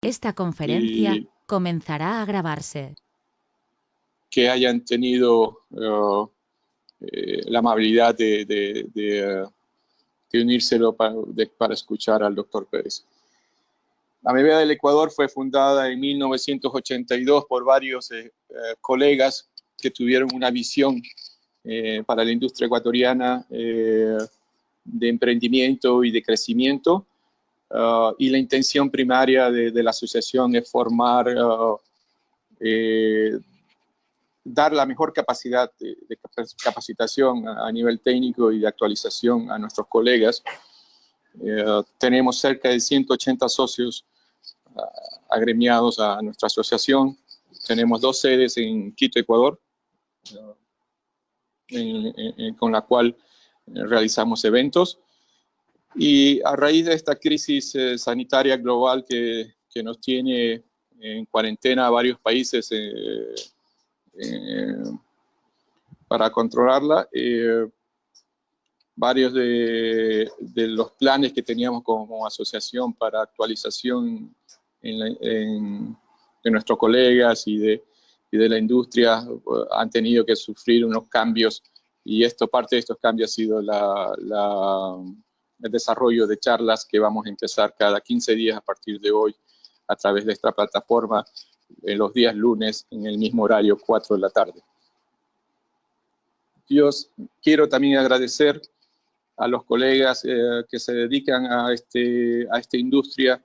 Esta conferencia y comenzará a grabarse. que hayan tenido la amabilidad de unírselo para escuchar al doctor Pérez. La AMEBEA del Ecuador fue fundada en 1982 por varios colegas que tuvieron una visión para la industria ecuatoriana de emprendimiento y de crecimiento. Y la intención primaria de la asociación es formar, dar la mejor capacidad de capacitación a nivel técnico y de actualización a nuestros colegas. Tenemos cerca de 180 socios agremiados a nuestra asociación. Tenemos 2 sedes en Quito, Ecuador, con la cual realizamos eventos. Y a raíz de esta crisis sanitaria global que nos tiene en cuarentena a varios países para controlarla, varios de los planes que teníamos como asociación para actualización de nuestros colegas y de la industria han tenido que sufrir unos cambios, y parte de estos cambios ha sido el desarrollo de charlas que vamos a empezar cada 15 días a partir de hoy a través de esta plataforma en los días lunes en el mismo horario, 4 de la tarde. Yo quiero también agradecer a los colegas que se dedican a esta industria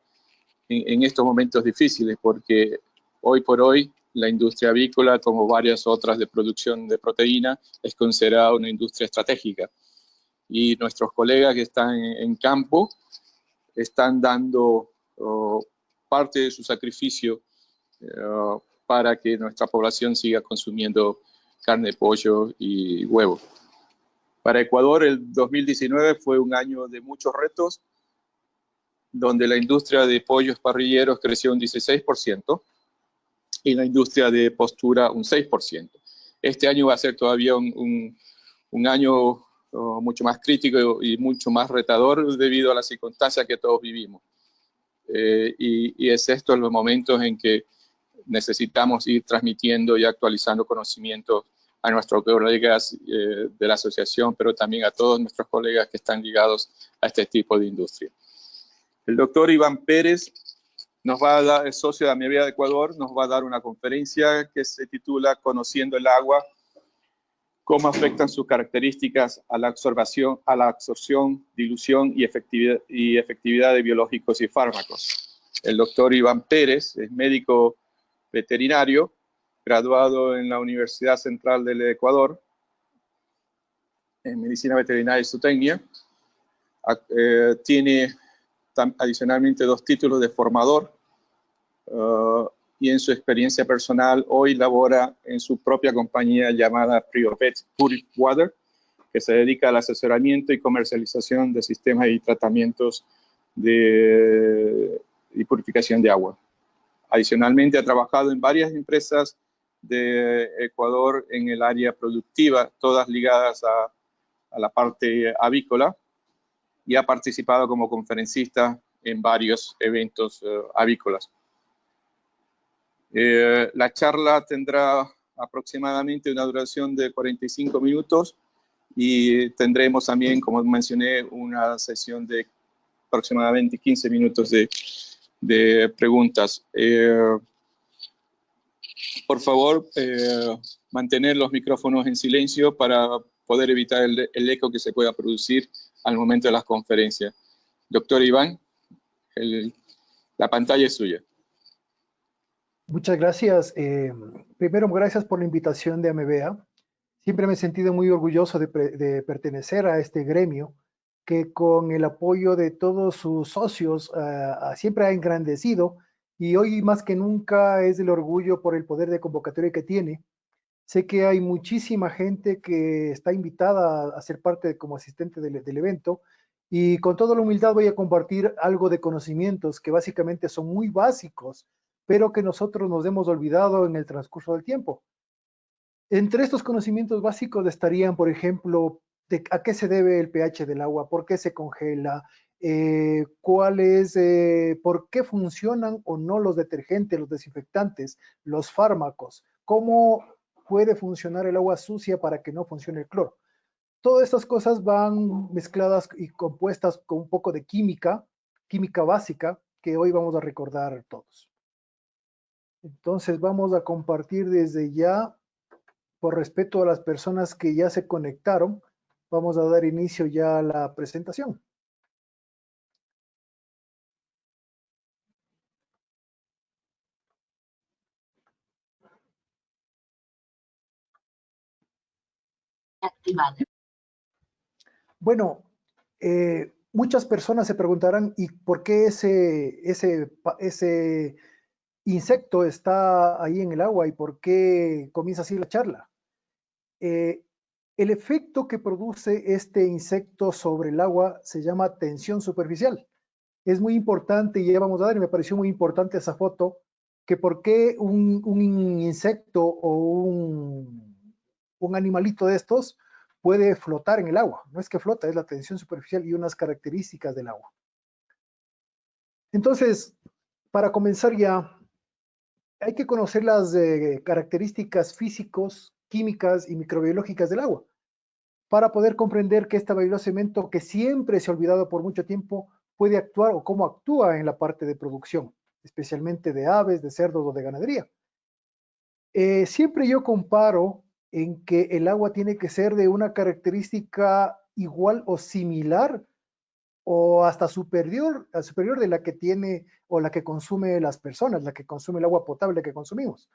en estos momentos difíciles, porque hoy por hoy la industria avícola, como varias otras de producción de proteína, es considerada una industria estratégica. Y nuestros colegas que están en campo están dando parte de su sacrificio para que nuestra población siga consumiendo carne, pollo y huevo. Para Ecuador, el 2019 fue un año de muchos retos, donde la industria de pollos parrilleros creció un 16% y la industria de postura un 6%. Este año va a ser todavía un año mucho más crítico y mucho más retador debido a las circunstancias que todos vivimos. Y es estos los momentos en que necesitamos ir transmitiendo y actualizando conocimientos a nuestros colegas de la asociación, pero también a todos nuestros colegas que están ligados a este tipo de industria. El doctor Iván Pérez nos va a dar, es socio de AMEBEA de Ecuador, nos va a dar una conferencia que se titula Conociendo el agua, cómo afectan sus características a la absorción, dilución y efectividad de biológicos y fármacos. El doctor Iván Pérez es médico veterinario, graduado en la Universidad Central del Ecuador en Medicina Veterinaria y Zootecnia. Tiene adicionalmente 2 títulos de formador y en su experiencia personal hoy labora en su propia compañía llamada Priovet Purified Water, que se dedica al asesoramiento y comercialización de sistemas y tratamientos y purificación de agua. Adicionalmente, ha trabajado en varias empresas de Ecuador en el área productiva, todas ligadas a la parte avícola, y ha participado como conferencista en varios eventos avícolas. La charla tendrá aproximadamente una duración de 45 minutos y tendremos también, como mencioné, una sesión de aproximadamente 15 minutos de preguntas. Por favor, mantener los micrófonos en silencio para poder evitar el eco que se pueda producir al momento de las conferencias. Doctor Iván, la pantalla es suya. Muchas gracias. Primero, gracias por la invitación de AMEBEA. Siempre me he sentido muy orgulloso de pertenecer a este gremio que con el apoyo de todos sus socios siempre ha engrandecido, y hoy más que nunca es el orgullo por el poder de convocatoria que tiene. Sé que hay muchísima gente que está invitada a ser parte como asistente del evento, y con toda la humildad voy a compartir algo de conocimientos que básicamente son muy básicos, pero que nosotros nos hemos olvidado en el transcurso del tiempo. Entre estos conocimientos básicos estarían, por ejemplo, a qué se debe el pH del agua, por qué se congela, cuál es, por qué funcionan o no los detergentes, los desinfectantes, los fármacos, cómo puede funcionar el agua sucia para que no funcione el cloro. Todas estas cosas van mezcladas y compuestas con un poco de química básica, que hoy vamos a recordar todos. Entonces vamos a compartir desde ya, por respeto a las personas que ya se conectaron, vamos a dar inicio ya a la presentación. Activado. Muchas personas se preguntarán, ¿y por qué ese insecto está ahí en el agua y por qué comienza así la charla? El efecto que produce este insecto sobre el agua se llama tensión superficial. Es muy importante, y ya vamos a ver, y me pareció muy importante esa foto, que por qué un insecto o un animalito de estos puede flotar en el agua. No es que flota, es la tensión superficial y unas características del agua. Entonces, para comenzar ya, hay que conocer las características físicos, químicas y microbiológicas del agua para poder comprender que este valioso elemento que siempre se ha olvidado por mucho tiempo puede actuar o cómo actúa en la parte de producción, especialmente de aves, de cerdos o de ganadería. Siempre yo comparo en que el agua tiene que ser de una característica igual o similar o hasta superior de la que tiene o la que consume las personas, la que consume el agua potable que consumimos.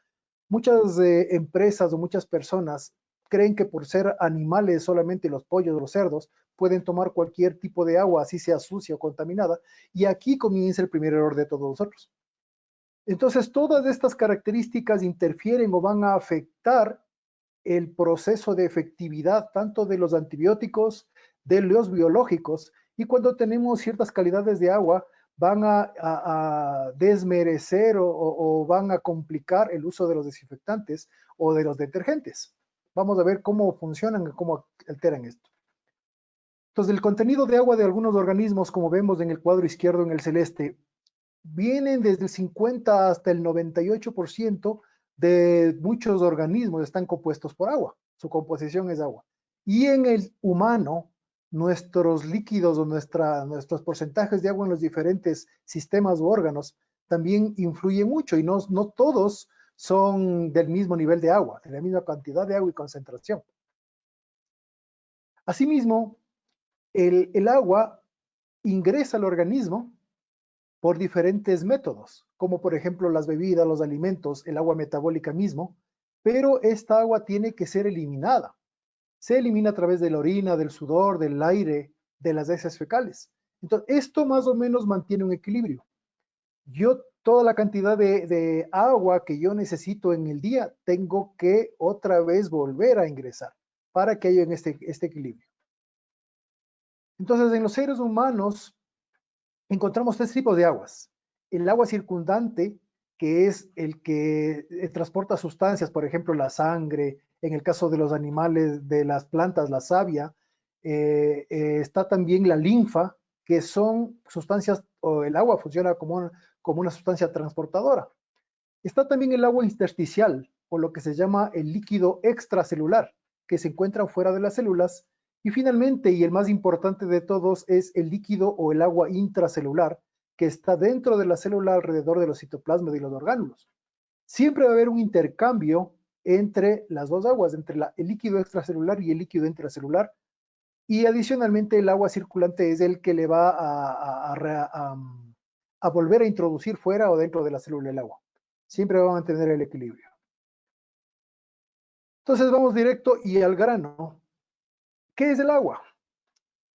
Muchas empresas o muchas personas creen que por ser animales, solamente los pollos o los cerdos, pueden tomar cualquier tipo de agua, así sea sucia o contaminada, y aquí comienza el primer error de todos nosotros. Entonces, todas estas características interfieren o van a afectar el proceso de efectividad tanto de los antibióticos, de los biológicos, y cuando tenemos ciertas calidades de agua, van a desmerecer o van a complicar el uso de los desinfectantes o de los detergentes. Vamos a ver cómo funcionan y cómo alteran esto. Entonces, el contenido de agua de algunos organismos, como vemos en el cuadro izquierdo en el celeste, vienen desde el 50 hasta el 98% de muchos organismos están compuestos por agua. Su composición es agua. Y en el humano, nuestros líquidos o nuestros porcentajes de agua en los diferentes sistemas u órganos también influyen mucho y no todos son del mismo nivel de agua, de la misma cantidad de agua y concentración. Asimismo, el agua ingresa al organismo por diferentes métodos, como por ejemplo las bebidas, los alimentos, el agua metabólica mismo, pero esta agua tiene que ser eliminada. Se elimina a través de la orina, del sudor, del aire, de las heces fecales. Entonces, esto más o menos mantiene un equilibrio. Yo, toda la cantidad de agua que yo necesito en el día, tengo que otra vez volver a ingresar para que haya este equilibrio. Entonces, en los seres humanos, encontramos tres tipos de aguas. El agua circundante, que es el que transporta sustancias, por ejemplo, la sangre, en el caso de los animales, de las plantas, la savia. Está también la linfa, que son sustancias, o el agua funciona como una sustancia transportadora. Está también el agua intersticial, o lo que se llama el líquido extracelular, que se encuentra fuera de las células. Y finalmente, y el más importante de todos, es el líquido o el agua intracelular, que está dentro de la célula alrededor de los citoplasmas y los orgánulos. Siempre va a haber un intercambio entre las dos aguas, entre el líquido extracelular y el líquido intracelular. Y adicionalmente el agua circulante es el que le va a volver a introducir fuera o dentro de la célula el agua. Siempre va a mantener el equilibrio. Entonces vamos directo y al grano. ¿Qué es el agua?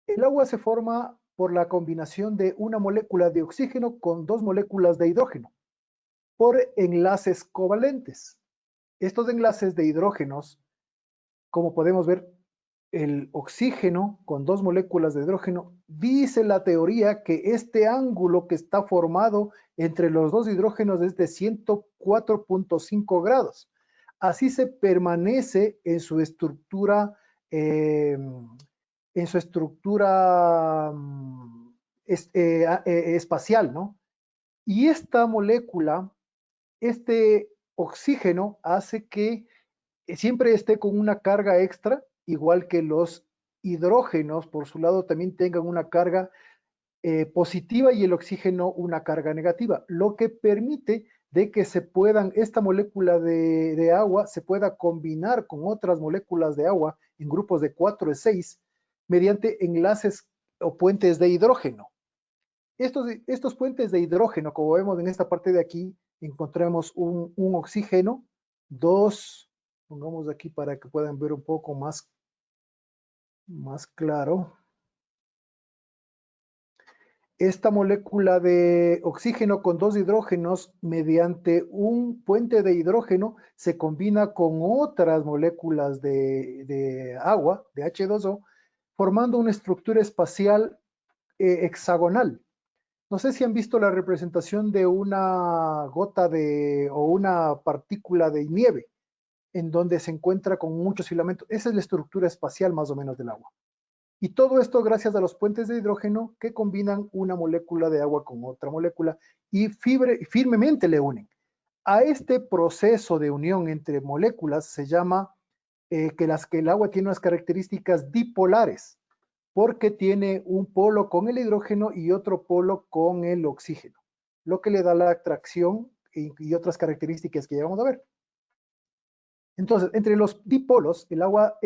El agua se forma por la combinación de una molécula de oxígeno con dos moléculas de hidrógeno por enlaces covalentes. Estos enlaces de hidrógenos, como podemos ver, el oxígeno con dos moléculas de hidrógeno, dice la teoría que este ángulo que está formado entre los dos hidrógenos es de 104.5 grados. Así se permanece en su estructura espacial, ¿no? Y esta molécula, este oxígeno, hace que siempre esté con una carga extra, igual que los hidrógenos, por su lado, también tengan una carga positiva y el oxígeno una carga negativa, lo que permite de que se puedan, esta molécula de agua se pueda combinar con otras moléculas de agua en grupos de 4 o 6 mediante enlaces o puentes de hidrógeno. Estos puentes de hidrógeno, como vemos en esta parte de aquí, encontramos un oxígeno, dos, pongamos aquí para que puedan ver un poco más claro. Esta molécula de oxígeno con dos hidrógenos mediante un puente de hidrógeno se combina con otras moléculas de agua, de H2O, formando una estructura espacial hexagonal. No sé si han visto la representación de una gota o una partícula de nieve, en donde se encuentra con muchos filamentos. Esa es la estructura espacial más o menos del agua. Y todo esto gracias a los puentes de hidrógeno que combinan una molécula de agua con otra molécula y firmemente le unen. A este proceso de unión entre moléculas se llama que el agua tiene unas características dipolares, porque tiene un polo con el hidrógeno y otro polo con el oxígeno, lo que le da la atracción y otras características que ya vamos a ver. Entonces, entre los dipolos, en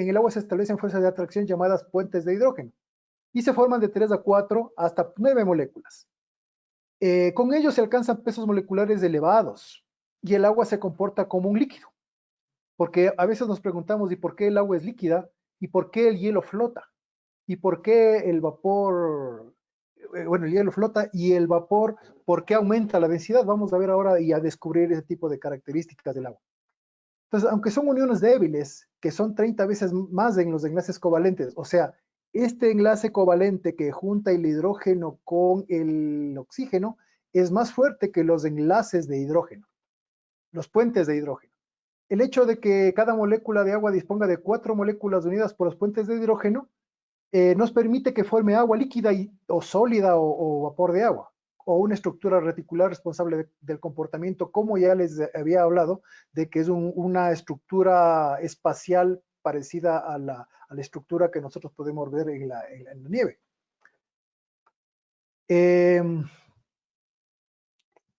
el agua se establecen fuerzas de atracción llamadas puentes de hidrógeno y se forman de 3 a 4 hasta 9 moléculas. Con ellos se alcanzan pesos moleculares elevados y el agua se comporta como un líquido, porque a veces nos preguntamos ¿y por qué el agua es líquida? ¿Y por qué el hielo flota? ¿Y por qué el vapor, bueno, el hielo flota y el vapor, por qué aumenta la densidad? Vamos a ver ahora y a descubrir ese tipo de características del agua. Entonces, aunque son uniones débiles, que son 30 veces más en los enlaces covalentes, o sea, este enlace covalente que junta el hidrógeno con el oxígeno es más fuerte que los enlaces de hidrógeno, los puentes de hidrógeno. El hecho de que cada molécula de agua disponga de 4 moléculas unidas por los puentes de hidrógeno nos permite que forme agua líquida o sólida o vapor de agua, o una estructura reticular responsable del comportamiento, como ya les había hablado, de que es una estructura espacial parecida a la estructura que nosotros podemos ver en la nieve.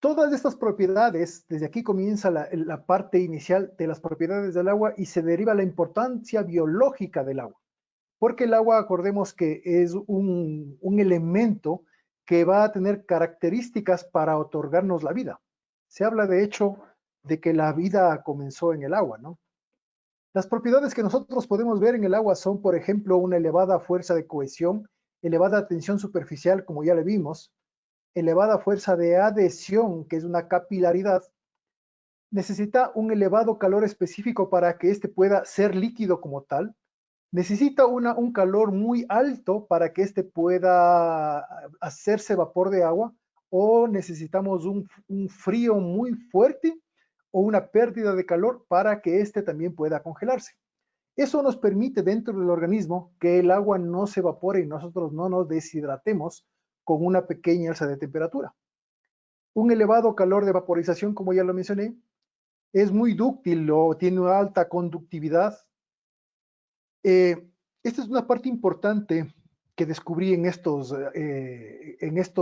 Todas estas propiedades, desde aquí comienza la parte inicial de las propiedades del agua y se deriva la importancia biológica del agua. Porque el agua, acordemos que es un elemento que va a tener características para otorgarnos la vida. Se habla de hecho de que la vida comenzó en el agua, ¿no? Las propiedades que nosotros podemos ver en el agua son, por ejemplo, una elevada fuerza de cohesión, elevada tensión superficial, como ya le vimos, elevada fuerza de adhesión, que es una capilaridad. Necesita un elevado calor específico para que éste pueda ser líquido como tal. Necesita un calor muy alto para que éste pueda hacerse vapor de agua, o necesitamos un frío muy fuerte o una pérdida de calor para que éste también pueda congelarse. Eso nos permite dentro del organismo que el agua no se evapore y nosotros no nos deshidratemos con una pequeña alza de temperatura. Un elevado calor de vaporización, como ya lo mencioné, es muy dúctil o tiene una alta conductividad. Esta es una parte importante que descubrí en estos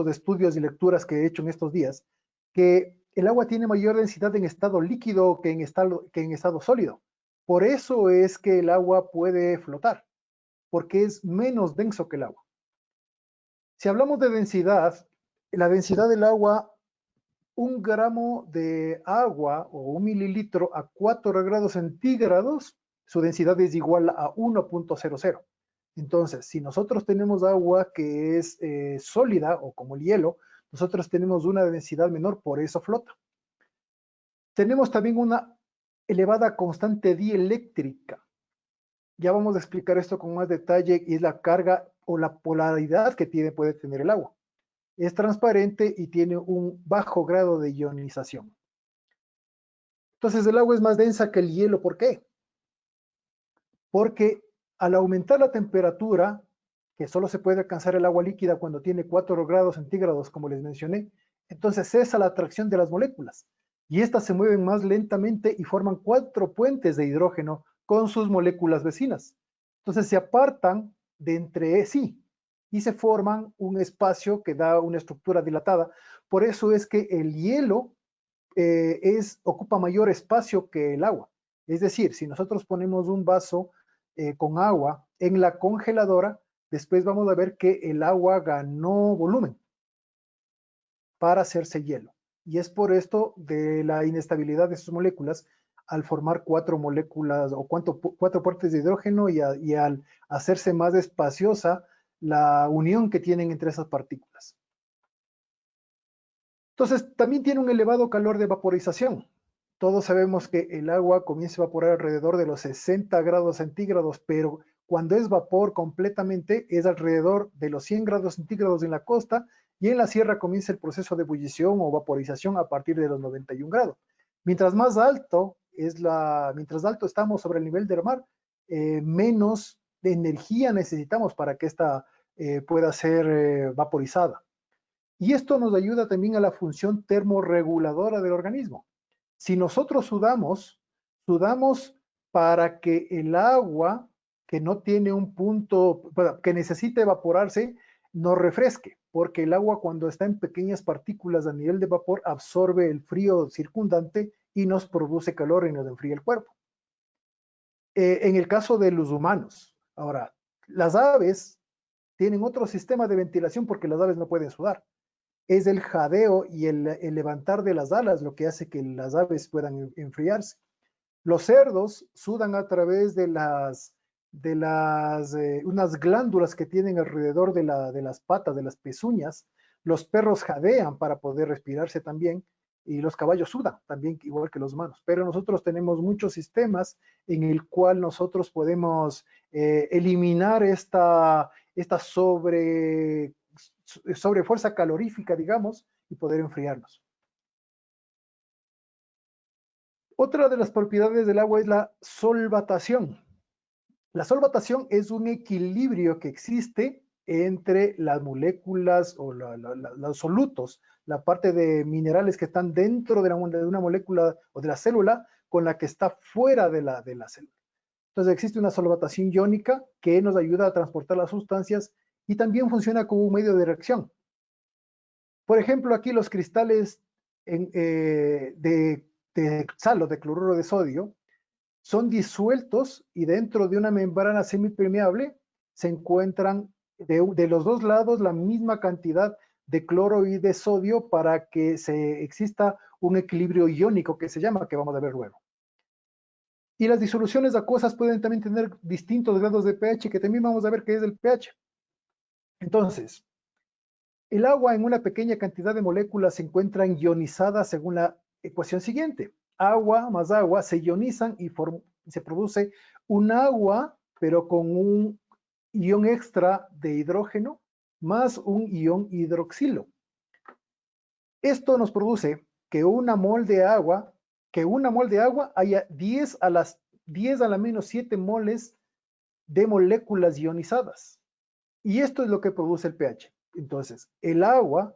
estudios y lecturas que he hecho en estos días, que el agua tiene mayor densidad en estado líquido que en estado sólido. Por eso es que el agua puede flotar, porque es menos denso que el agua. Si hablamos de densidad, la densidad del agua, 1 gramo de agua o 1 mililitro a 4 grados centígrados, su densidad es igual a 1.00. Entonces, si nosotros tenemos agua que es sólida o como el hielo, nosotros tenemos una densidad menor, por eso flota. Tenemos también una elevada constante dieléctrica. Ya vamos a explicar esto con más detalle, y es la carga o la polaridad que puede tener el agua. Es transparente y tiene un bajo grado de ionización. Entonces el agua es más densa que el hielo. ¿Por qué? Porque al aumentar la temperatura, que solo se puede alcanzar el agua líquida cuando tiene 4 grados centígrados, como les mencioné, entonces cesa la atracción de las moléculas y estas se mueven más lentamente y forman 4 puentes de hidrógeno con sus moléculas vecinas. Entonces se apartan de entre sí y se forman un espacio que da una estructura dilatada. Por eso es que el hielo ocupa mayor espacio que el agua. Es decir, si nosotros ponemos un vaso con agua en la congeladora, después vamos a ver que el agua ganó volumen para hacerse hielo. Y es por esto de la inestabilidad de sus moléculas al formar 4 moléculas o 4 puertos de hidrógeno y al hacerse más espaciosa la unión que tienen entre esas partículas. Entonces, también tiene un elevado calor de vaporización. Todos sabemos que el agua comienza a evaporar alrededor de los 60 grados centígrados, pero cuando es vapor completamente es alrededor de los 100 grados centígrados en la costa y en la sierra comienza el proceso de ebullición o vaporización a partir de los 91 grados. Mientras más alto estamos sobre el nivel del mar, menos de energía necesitamos para que esta pueda ser vaporizada. Y esto nos ayuda también a la función termorreguladora del organismo. Si nosotros sudamos para que el agua que no tiene un punto, que necesita evaporarse, nos refresque, porque el agua cuando está en pequeñas partículas a nivel de vapor absorbe el frío circundante y nos produce calor y nos enfría el cuerpo. En el caso de los humanos, ahora, las aves tienen otro sistema de ventilación porque las aves no pueden sudar. Es el jadeo y el levantar de las alas lo que hace que las aves puedan enfriarse. Los cerdos sudan a través de unas glándulas que tienen alrededor de las patas, de las pezuñas. Los perros jadean para poder respirarse también y los caballos sudan también igual que los humanos. Pero nosotros tenemos muchos sistemas en el cual nosotros podemos eliminar esta sobre fuerza calorífica, digamos, y poder enfriarnos. Otra de las propiedades del agua es la solvatación. La solvatación es un equilibrio que existe entre las moléculas o los solutos, la parte de minerales que están dentro de una molécula o de la célula con la que está fuera de la célula. Entonces existe una solvatación iónica que nos ayuda a transportar las sustancias y también funciona como un medio de reacción. Por ejemplo, aquí los cristales de sal o de cloruro de sodio son disueltos y dentro de una membrana semipermeable se encuentran de los dos lados la misma cantidad de cloro y de sodio para que exista un equilibrio iónico que se llama, que vamos a ver luego. Y las disoluciones acuosas pueden también tener distintos grados de pH, que también vamos a ver qué es el pH. Entonces, el agua en una pequeña cantidad de moléculas se encuentran ionizadas según la ecuación siguiente. Agua más agua se ionizan y se produce un agua, pero con un ion extra de hidrógeno más un ion hidroxilo. Esto nos produce que una mol de agua haya 10 a la menos 7 moles de moléculas ionizadas. Y esto es lo que produce el pH. Entonces, el agua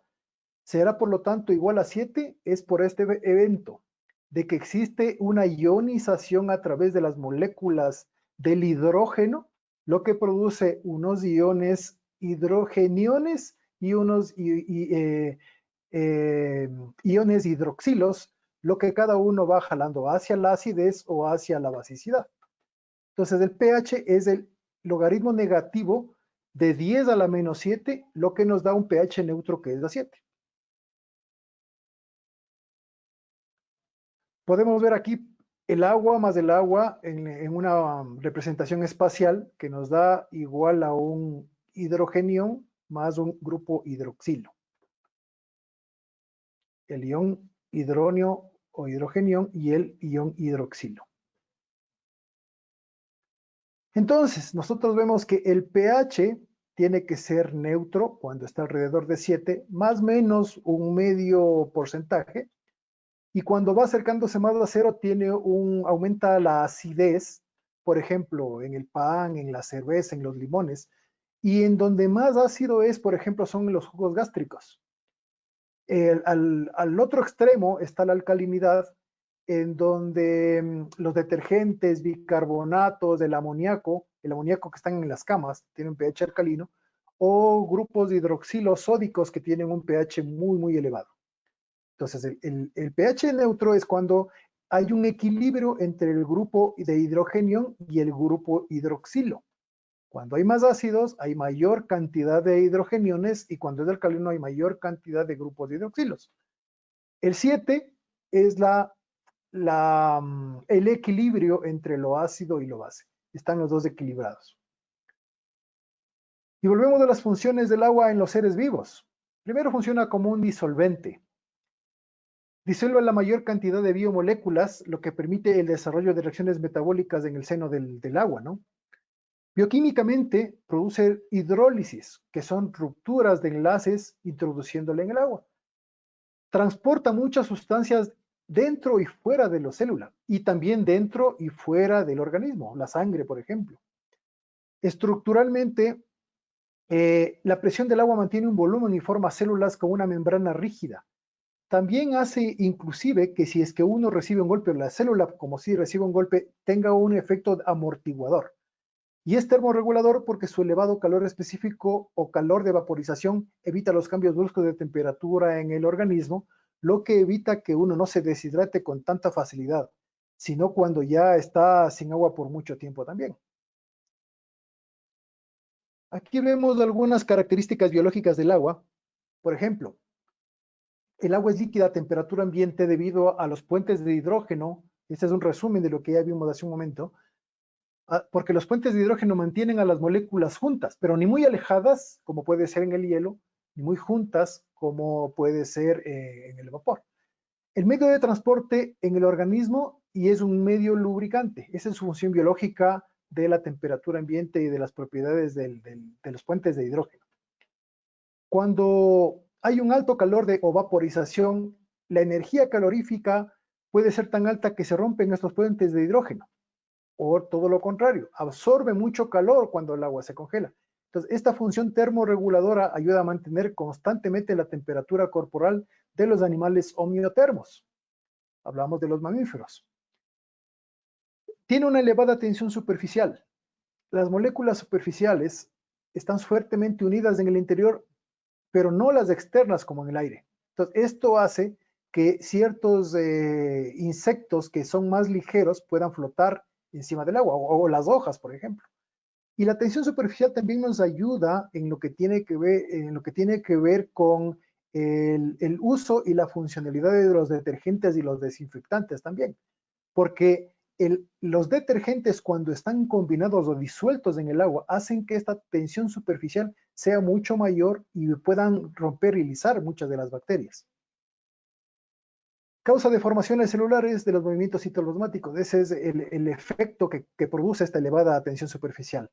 será por lo tanto igual a 7, es por este evento de que existe una ionización a través de las moléculas del hidrógeno, lo que produce unos iones hidrogeniones y unos iones hidroxilos, lo que cada uno va jalando hacia la acidez o hacia la basicidad. Entonces el pH es el logaritmo negativo de 10 a la menos 7, lo que nos da un pH neutro que es la 7. Podemos ver aquí el agua más el agua en una representación espacial que nos da igual a un hidrogenión más un grupo hidroxilo. El ion hidronio o hidrogenión y el ion hidroxilo. Entonces, nosotros vemos que el pH tiene que ser neutro cuando está alrededor de 7, más o menos un medio porcentaje, y cuando va acercándose más a 0 aumenta la acidez, por ejemplo, en el pan, en la cerveza, en los limones, Y en donde más ácido es, por ejemplo, son los jugos gástricos. Al otro extremo está la alcalinidad, en donde los detergentes, bicarbonatos, el amoníaco que están en las camas, tiene un pH alcalino, o grupos de hidroxilos sódicos que tienen un pH muy, muy elevado. Entonces, el pH neutro es cuando hay un equilibrio entre el grupo de hidrógeno y el grupo hidroxilo. Cuando hay más ácidos, hay mayor cantidad de hidrogeniones y cuando es alcalino hay mayor cantidad de grupos de hidroxilos. El 7 es el equilibrio entre lo ácido y lo base. Están los dos equilibrados. Y volvemos a las funciones del agua en los seres vivos. Primero funciona como un disolvente. Disuelve la mayor cantidad de biomoléculas, lo que permite el desarrollo de reacciones metabólicas en el seno del agua, ¿no? Bioquímicamente produce hidrólisis, que son rupturas de enlaces introduciéndole en el agua. Transporta muchas sustancias dentro y fuera de la célula y también dentro y fuera del organismo, la sangre, por ejemplo. Estructuralmente, la presión del agua mantiene un volumen y forma células con una membrana rígida. También hace inclusive que si es que uno recibe un golpe, o la célula, como si recibe un golpe, tenga un efecto amortiguador. Y es termorregulador porque su elevado calor específico o calor de vaporización evita los cambios bruscos de temperatura en el organismo, lo que evita que uno no se deshidrate con tanta facilidad, sino cuando ya está sin agua por mucho tiempo también. Aquí vemos algunas características biológicas del agua. Por ejemplo, el agua es líquida a temperatura ambiente debido a los puentes de hidrógeno. Este es un resumen de lo que ya vimos hace un momento. Porque los puentes de hidrógeno mantienen a las moléculas juntas, pero ni muy alejadas, como puede ser en el hielo, ni muy juntas, como puede ser en el vapor. El medio de transporte en el organismo y es un medio lubricante. Esa es su función biológica de la temperatura ambiente y de las propiedades de los puentes de hidrógeno. Cuando hay un alto calor o vaporización, la energía calorífica puede ser tan alta que se rompen estos puentes de hidrógeno. O todo lo contrario, absorbe mucho calor cuando el agua se congela. Entonces, esta función termorreguladora ayuda a mantener constantemente la temperatura corporal de los animales homeotermos. Hablamos de los mamíferos. Tiene una elevada tensión superficial. Las moléculas superficiales están fuertemente unidas en el interior, pero no las externas como en el aire. Entonces, esto hace que ciertos insectos que son más ligeros puedan flotar encima del agua, o las hojas, por ejemplo. Y la tensión superficial también nos ayuda en lo que tiene que ver con el uso y la funcionalidad de los detergentes y los desinfectantes también. Porque los detergentes, cuando están combinados o disueltos en el agua, hacen que esta tensión superficial sea mucho mayor y puedan romper y lisar muchas de las bacterias. Causa deformaciones celulares de los movimientos citoplasmáticos. Ese es el efecto que produce esta elevada tensión superficial.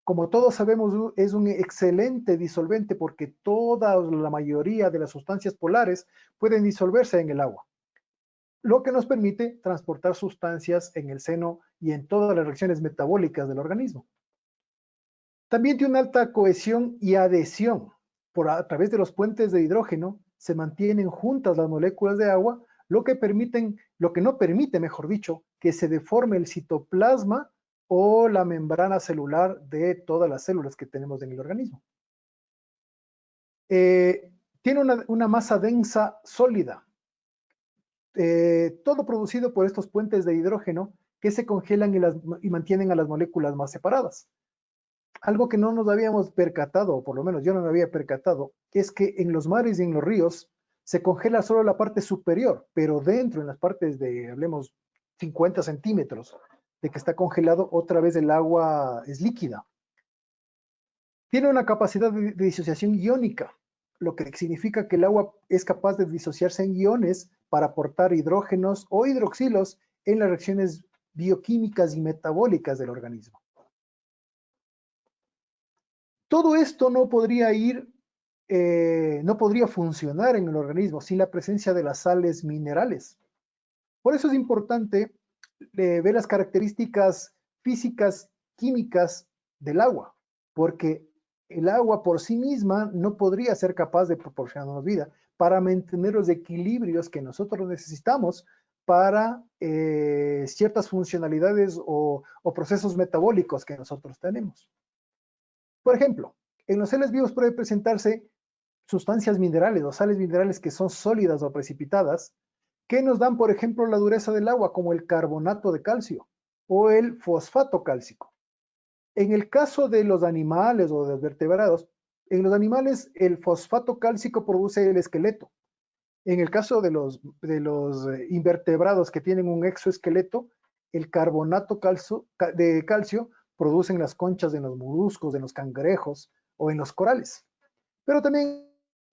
Como todos sabemos, es un excelente disolvente porque la mayoría de las sustancias polares pueden disolverse en el agua, lo que nos permite transportar sustancias en el seno y en todas las reacciones metabólicas del organismo. También tiene una alta cohesión y adhesión. A través de los puentes de hidrógeno se mantienen juntas las moléculas de agua, lo que no permite, mejor dicho, que se deforme el citoplasma o la membrana celular de todas las células que tenemos en el organismo. Tiene una masa densa sólida, todo producido por estos puentes de hidrógeno que se congelan y mantienen a las moléculas más separadas. Algo que no nos habíamos percatado, o por lo menos yo no me había percatado, es que en los mares y en los ríos se congela solo la parte superior, pero dentro, en las partes de, hablemos, 50 centímetros, de que está congelado, otra vez el agua es líquida. Tiene una capacidad de disociación iónica, lo que significa que el agua es capaz de disociarse en iones para aportar hidrógenos o hidroxilos en las reacciones bioquímicas y metabólicas del organismo. Todo esto no podría funcionar en el organismo sin la presencia de las sales minerales. Por eso es importante ver las características físicas, químicas del agua, porque el agua por sí misma no podría ser capaz de proporcionarnos vida para mantener los equilibrios que nosotros necesitamos para ciertas funcionalidades o procesos metabólicos que nosotros tenemos. Por ejemplo, en los seres vivos puede presentarse sustancias minerales o sales minerales que son sólidas o precipitadas, que nos dan, por ejemplo, la dureza del agua, como el carbonato de calcio o el fosfato cálcico. En el caso de los animales o de los vertebrados, en los animales el fosfato cálcico produce el esqueleto. En el caso de los invertebrados que tienen un exoesqueleto, el carbonato de calcio producen las conchas en los moluscos, en los cangrejos o en los corales. Pero también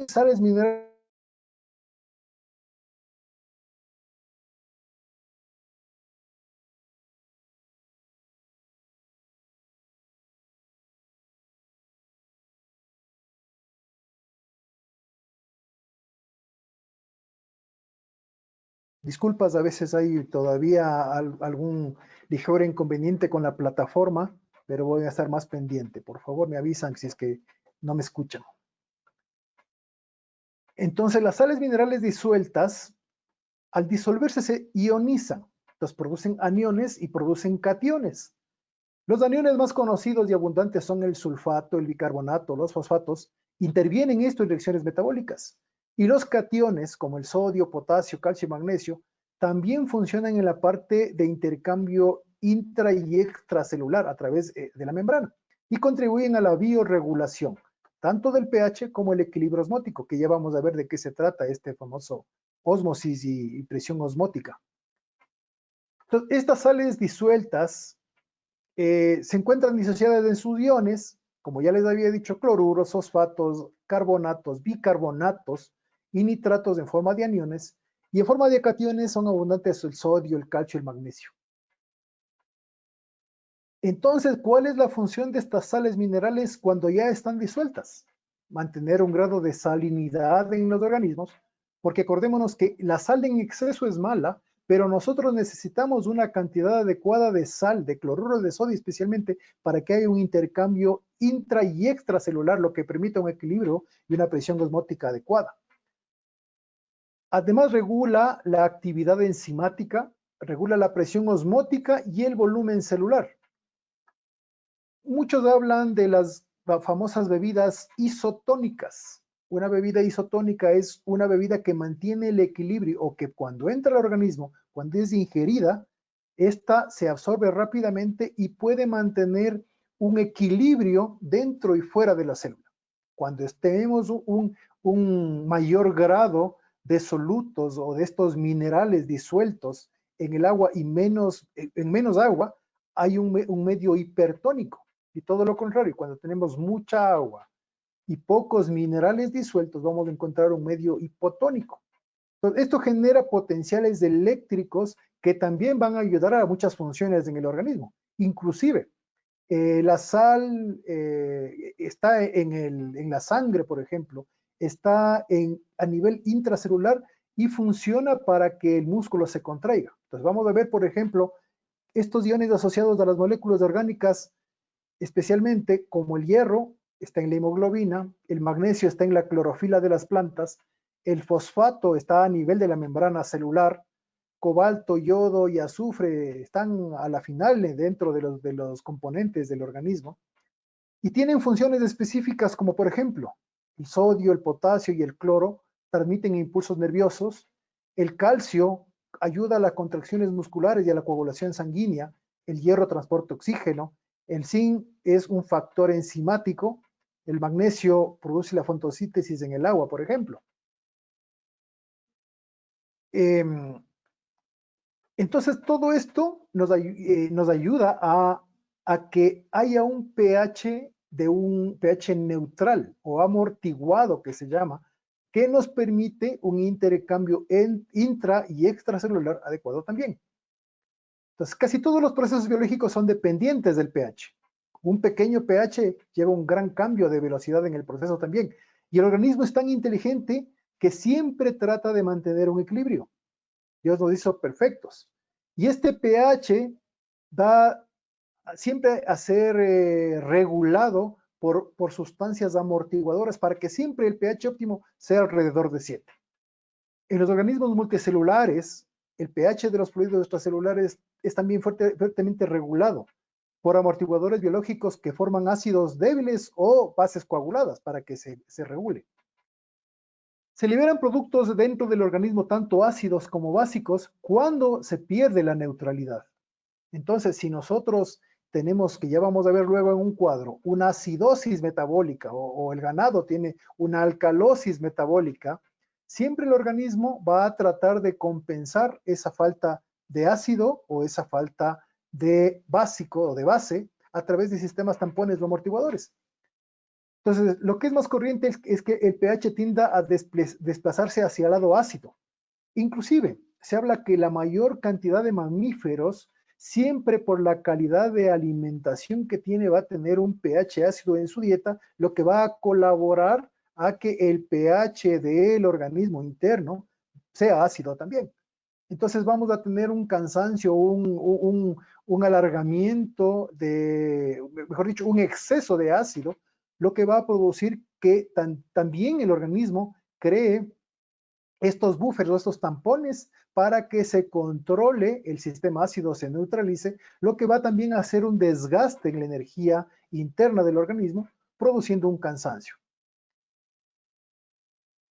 sales minerales disculpas, a veces hay todavía algún ligero inconveniente con la plataforma, pero voy a estar más pendiente. Por favor, me avisan si es que no me escuchan. Entonces, las sales minerales disueltas, al disolverse, se ionizan. Entonces, producen aniones y producen cationes. Los aniones más conocidos y abundantes son el sulfato, el bicarbonato, los fosfatos. Intervienen esto en reacciones metabólicas. Y los cationes, como el sodio, potasio, calcio y magnesio, también funcionan en la parte de intercambio intra y extracelular a través de la membrana y contribuyen a la biorregulación, tanto del pH como el equilibrio osmótico, que ya vamos a ver de qué se trata este famoso ósmosis y presión osmótica. Entonces, estas sales disueltas se encuentran disociadas en sus iones, como ya les había dicho, cloruros, fosfatos, carbonatos, bicarbonatos y nitratos en forma de aniones, y en forma de cationes son abundantes el sodio, el calcio y el magnesio. Entonces, ¿cuál es la función de estas sales minerales cuando ya están disueltas? Mantener un grado de salinidad en los organismos, porque acordémonos que la sal en exceso es mala, pero nosotros necesitamos una cantidad adecuada de sal, de cloruro de sodio especialmente, para que haya un intercambio intra y extracelular, lo que permita un equilibrio y una presión osmótica adecuada. Además, regula la actividad enzimática, regula la presión osmótica y el volumen celular. Muchos hablan de las famosas bebidas isotónicas. Una bebida isotónica es una bebida que mantiene el equilibrio o que cuando entra al organismo, cuando es ingerida, esta se absorbe rápidamente y puede mantener un equilibrio dentro y fuera de la célula. Cuando tenemos un mayor grado de solutos o de estos minerales disueltos en el agua y en menos agua, hay un medio hipertónico. Y todo lo contrario, cuando tenemos mucha agua y pocos minerales disueltos, vamos a encontrar un medio hipotónico. Entonces, esto genera potenciales eléctricos que también van a ayudar a muchas funciones en el organismo. Inclusive, la sal está en la sangre, por ejemplo, está a nivel intracelular y funciona para que el músculo se contraiga. Entonces, vamos a ver, por ejemplo, estos iones asociados a las moléculas orgánicas, especialmente como el hierro está en la hemoglobina, el magnesio está en la clorofila de las plantas, el fosfato está a nivel de la membrana celular, cobalto, yodo y azufre están a la final dentro de los componentes del organismo y tienen funciones específicas como por ejemplo el sodio, el potasio y el cloro transmiten impulsos nerviosos, el calcio ayuda a las contracciones musculares y a la coagulación sanguínea, el hierro transporta oxígeno, el zinc es un factor enzimático, el magnesio produce la fotosíntesis en el agua, por ejemplo. Entonces, todo esto nos ayuda a que haya un pH de un pH neutral o amortiguado que se llama, que nos permite un intercambio intra y extracelular adecuado también. Entonces, casi todos los procesos biológicos son dependientes del pH. Un pequeño pH lleva un gran cambio de velocidad en el proceso también. Y el organismo es tan inteligente que siempre trata de mantener un equilibrio. Dios nos hizo perfectos. Y este pH va siempre a ser regulado por sustancias amortiguadoras para que siempre el pH óptimo sea alrededor de 7. En los organismos multicelulares, el pH de los fluidos extracelulares es también fuertemente regulado por amortiguadores biológicos que forman ácidos débiles o bases coaguladas para que se regule. Se liberan productos dentro del organismo, tanto ácidos como básicos, cuando se pierde la neutralidad. Entonces, si nosotros tenemos, que ya vamos a ver luego en un cuadro, una acidosis metabólica o el ganado tiene una alcalosis metabólica, siempre el organismo va a tratar de compensar esa falta de ácido o esa falta de básico o de base a través de sistemas tampones o amortiguadores. Entonces, lo que es más corriente es que el pH tienda a desplazarse hacia el lado ácido. Inclusive, se habla que la mayor cantidad de mamíferos, siempre por la calidad de alimentación que tiene, va a tener un pH ácido en su dieta, lo que va a colaborar a que el pH del organismo interno sea ácido también. Entonces vamos a tener un cansancio, un alargamiento mejor dicho, un exceso de ácido, lo que va a producir que también el organismo cree estos buffers o estos tampones para que se controle el sistema ácido, se neutralice, lo que va también a hacer un desgaste en la energía interna del organismo, produciendo un cansancio.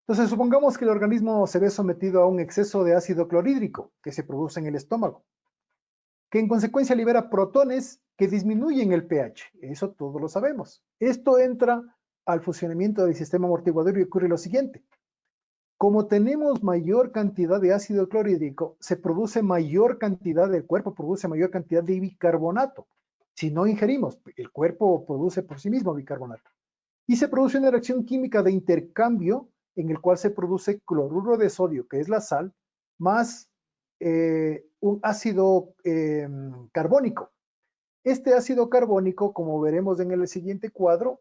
Entonces, supongamos que el organismo se ve sometido a un exceso de ácido clorhídrico que se produce en el estómago, que en consecuencia libera protones que disminuyen el pH. Eso todos lo sabemos. Esto entra al funcionamiento del sistema amortiguador y ocurre lo siguiente. Como tenemos mayor cantidad de ácido clorhídrico, se produce mayor cantidad, el cuerpo produce mayor cantidad de bicarbonato. Si no ingerimos, el cuerpo produce por sí mismo bicarbonato. Y se produce una reacción química de intercambio en el cual se produce cloruro de sodio, que es la sal, más un ácido carbónico. Este ácido carbónico, como veremos en el siguiente cuadro,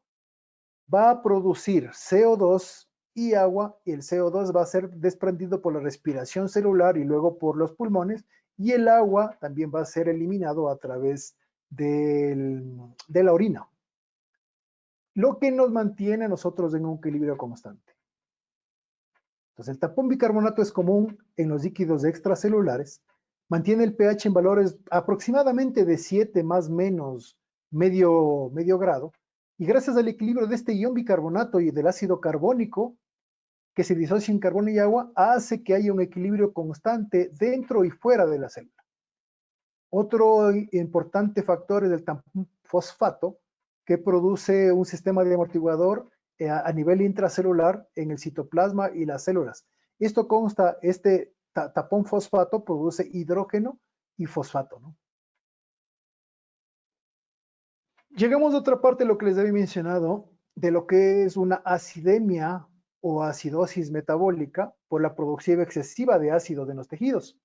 va a producir CO2 y agua, y el CO2 va a ser desprendido por la respiración celular y luego por los pulmones, y el agua también va a ser eliminado a través de la orina, lo que nos mantiene a nosotros en un equilibrio constante. Entonces, el tapón bicarbonato es común en los líquidos extracelulares, mantiene el pH en valores aproximadamente de 7 más menos medio grado, y gracias al equilibrio de este ion bicarbonato y del ácido carbónico, que se disocia en carbono y agua, hace que haya un equilibrio constante dentro y fuera de la célula. Otro importante factor es el tampón fosfato, que produce un sistema de amortiguador a nivel intracelular en el citoplasma y las células. Esto consta, este tapón fosfato produce hidrógeno y fosfato, ¿no? Llegamos a otra parte de lo que les había mencionado, de lo que es una acidemia o acidosis metabólica por la producción excesiva de ácido en los tejidos.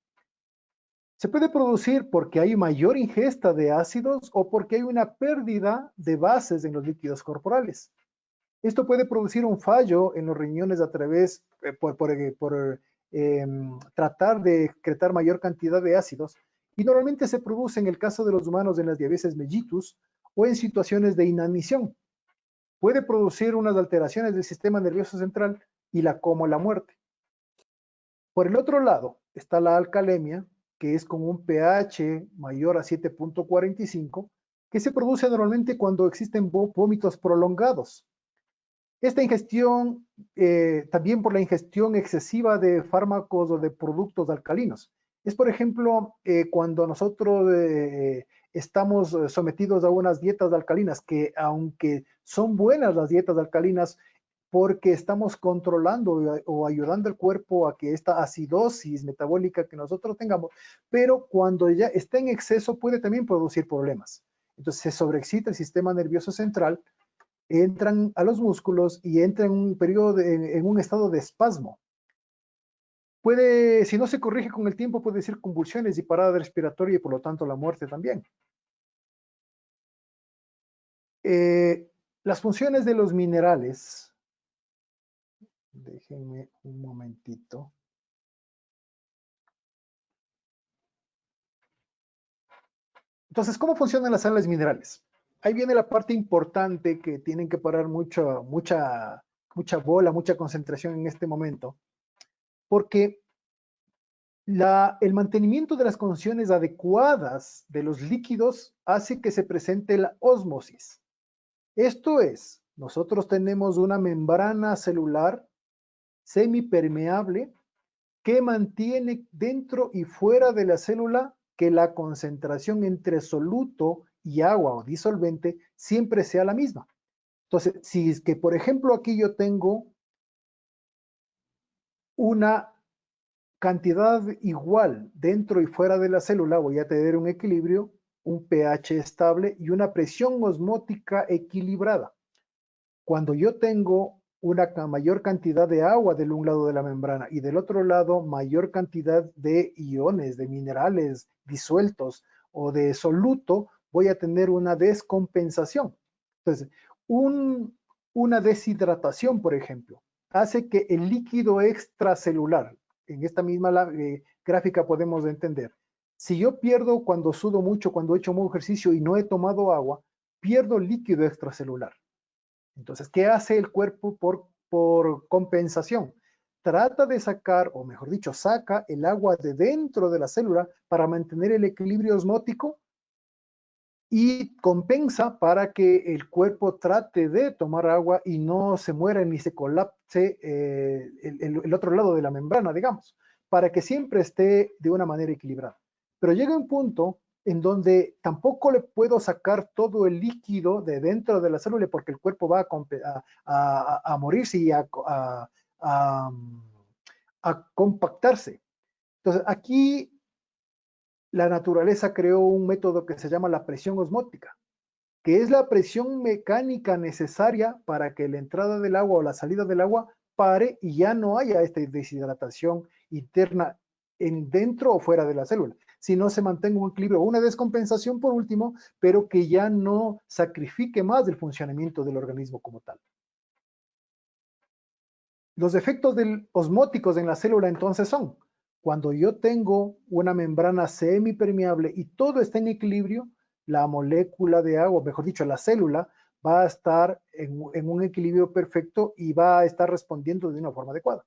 Se puede producir porque hay mayor ingesta de ácidos o porque hay una pérdida de bases en los líquidos corporales. Esto puede producir un fallo en los riñones a través, tratar de excretar mayor cantidad de ácidos, y normalmente se produce en el caso de los humanos en las diabetes mellitus o en situaciones de inanición. Puede producir unas alteraciones del sistema nervioso central como la muerte. Por el otro lado está la alcalemia, que es con un pH mayor a 7.45, que se produce normalmente cuando existen vómitos prolongados. Esta ingestión, también por la ingestión excesiva de fármacos o de productos alcalinos. Es, por ejemplo, cuando nosotros estamos sometidos a unas dietas alcalinas, que aunque son buenas las dietas alcalinas, porque estamos controlando o ayudando al cuerpo a que esta acidosis metabólica que nosotros tengamos, pero cuando ya está en exceso puede también producir problemas. Entonces se sobreexcita el sistema nervioso central, entran a los músculos y entra en un periodo, en un estado de espasmo. Si no se corrige con el tiempo, puede decir convulsiones y parada respiratoria y por lo tanto la muerte también. Las funciones de los minerales. Déjenme un momentito. Entonces, ¿cómo funcionan las sales minerales? ahí viene la parte importante que tienen que parar mucha bola, mucha concentración en este momento, porque el mantenimiento de las condiciones adecuadas de los líquidos hace que se presente la ósmosis. Esto es, nosotros tenemos una membrana celular semipermeable que mantiene dentro y fuera de la célula que la concentración entre soluto y agua o disolvente siempre sea la misma. Entonces, si es que, por ejemplo, aquí yo tengo una cantidad igual dentro y fuera de la célula, voy a tener un equilibrio, un pH estable y una presión osmótica equilibrada. Cuando yo tengo una mayor cantidad de agua de un lado de la membrana y del otro lado mayor cantidad de iones, de minerales disueltos o de soluto, voy a tener una descompensación. Entonces, una deshidratación, por ejemplo, hace que el líquido extracelular, en esta misma gráfica podemos entender, si yo pierdo cuando sudo mucho, cuando he hecho mucho ejercicio y no he tomado agua, pierdo líquido extracelular. Entonces, ¿qué hace el cuerpo por compensación? Trata de sacar, o mejor dicho, saca el agua de dentro de la célula para mantener el equilibrio osmótico y compensa para que el cuerpo trate de tomar agua y no se muera ni se colapse el otro lado de la membrana, digamos, para que siempre esté de una manera equilibrada. Pero llega un punto en donde tampoco le puedo sacar todo el líquido de dentro de la célula porque el cuerpo va a morirse y a compactarse. Entonces, aquí la naturaleza creó un método que se llama la presión osmótica, que es la presión mecánica necesaria para que la entrada del agua o la salida del agua pare y ya no haya esta deshidratación interna dentro o fuera de la célula, sino se mantenga un equilibrio o una descompensación por último, pero que ya no sacrifique más el funcionamiento del organismo como tal. Los efectos osmóticos en la célula entonces son, cuando yo tengo una membrana semipermeable y todo está en equilibrio, la molécula de agua, mejor dicho, la célula, va a estar en un equilibrio perfecto y va a estar respondiendo de una forma adecuada.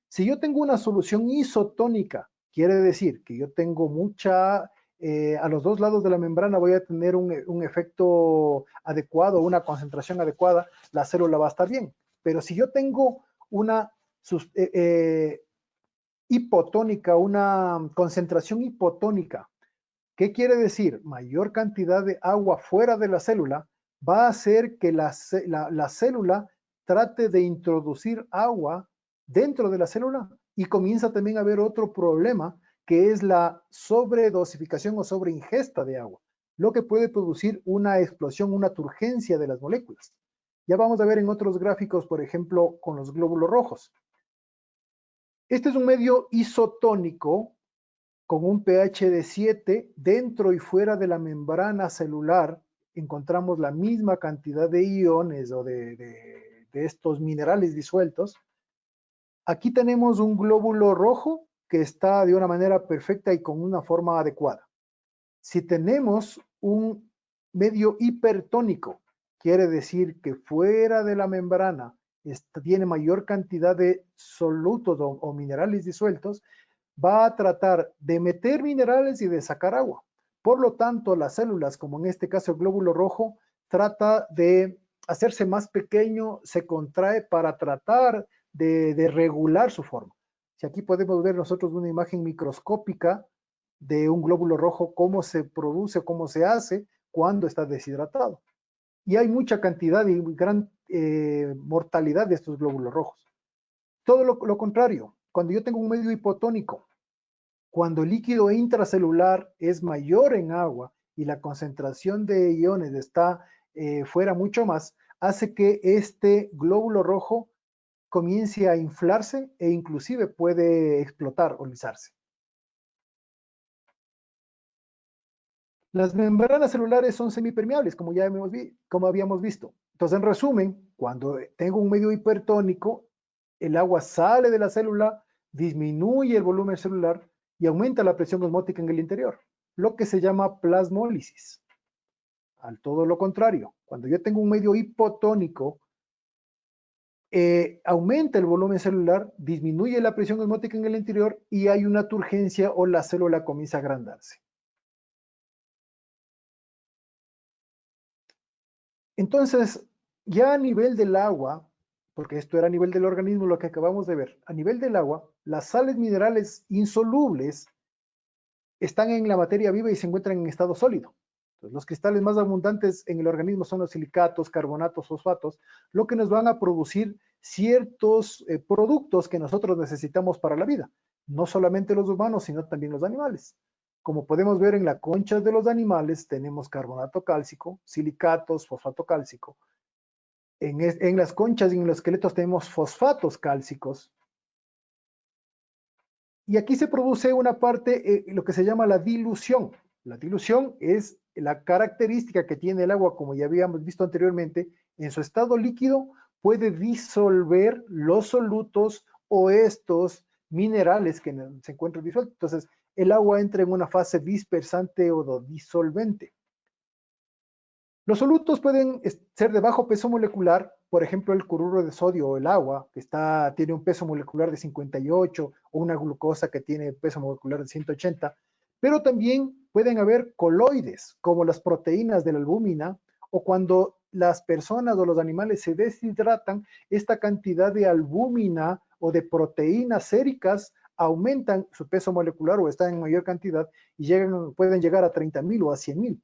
Si yo tengo una solución isotónica, quiere decir que yo tengo a los dos lados de la membrana voy a tener un efecto adecuado, una concentración adecuada, la célula va a estar bien. Pero si yo tengo una hipotónica, una concentración hipotónica, ¿qué quiere decir? Mayor cantidad de agua fuera de la célula va a hacer que la célula trate de introducir agua dentro de la célula y comienza también a haber otro problema que es la sobredosificación o sobreingesta de agua, lo que puede producir una explosión, una turgencia de las moléculas. Ya vamos a ver en otros gráficos, por ejemplo, con los glóbulos rojos. Este es un medio isotónico con un pH de 7, dentro y fuera de la membrana celular encontramos la misma cantidad de iones o de estos minerales disueltos. Aquí tenemos un glóbulo rojo que está de una manera perfecta y con una forma adecuada. Si tenemos un medio hipertónico, quiere decir que fuera de la membrana tiene mayor cantidad de solutos o minerales disueltos, va a tratar de meter minerales y de sacar agua. Por lo tanto, las células, como en este caso el glóbulo rojo, trata de hacerse más pequeño, se contrae para tratar de regular su forma. Si aquí podemos ver nosotros una imagen microscópica de un glóbulo rojo, cómo se produce, cómo se hace cuando está deshidratado. Y hay mucha cantidad y gran mortalidad de estos glóbulos rojos. Todo lo contrario, cuando yo tengo un medio hipotónico, cuando el líquido intracelular es mayor en agua y la concentración de iones está fuera mucho más, hace que este glóbulo rojo comience a inflarse e inclusive puede explotar o lisarse. Las membranas celulares son semipermeables, como ya habíamos visto. Entonces, en resumen, cuando tengo un medio hipertónico, el agua sale de la célula, disminuye el volumen celular y aumenta la presión osmótica en el interior, lo que se llama plasmólisis. al todo lo contrario. Cuando yo tengo un medio hipotónico, aumenta el volumen celular, disminuye la presión osmótica en el interior y hay una turgencia o la célula comienza a agrandarse. Entonces, ya a nivel del agua, porque esto era a nivel del organismo lo que acabamos de ver, a nivel del agua, las sales minerales insolubles están en la materia viva y se encuentran en estado sólido. Entonces, los cristales más abundantes en el organismo son los silicatos, carbonatos, fosfatos, lo que nos van a producir ciertos productos que nosotros necesitamos para la vida. No solamente los humanos, sino también los animales. Como podemos ver en la concha de los animales, tenemos carbonato cálcico, silicatos, fosfato cálcico. En las conchas y en los esqueletos tenemos fosfatos cálcicos. Y aquí se produce una parte, lo que se llama la dilución. La dilución es la característica que tiene el agua, como ya habíamos visto anteriormente, en su estado líquido puede disolver los solutos o estos minerales que se encuentran disueltos. Entonces, el agua entra en una fase dispersante o disolvente. Los solutos pueden ser de bajo peso molecular, por ejemplo, el cloruro de sodio o el agua, que tiene un peso molecular de 58, o una glucosa que tiene peso molecular de 180, pero también pueden haber coloides, como las proteínas de la albúmina, o cuando las personas o los animales se deshidratan, esta cantidad de albúmina o de proteínas séricas aumentan su peso molecular o están en mayor cantidad y pueden llegar a 30.000 o a 100.000.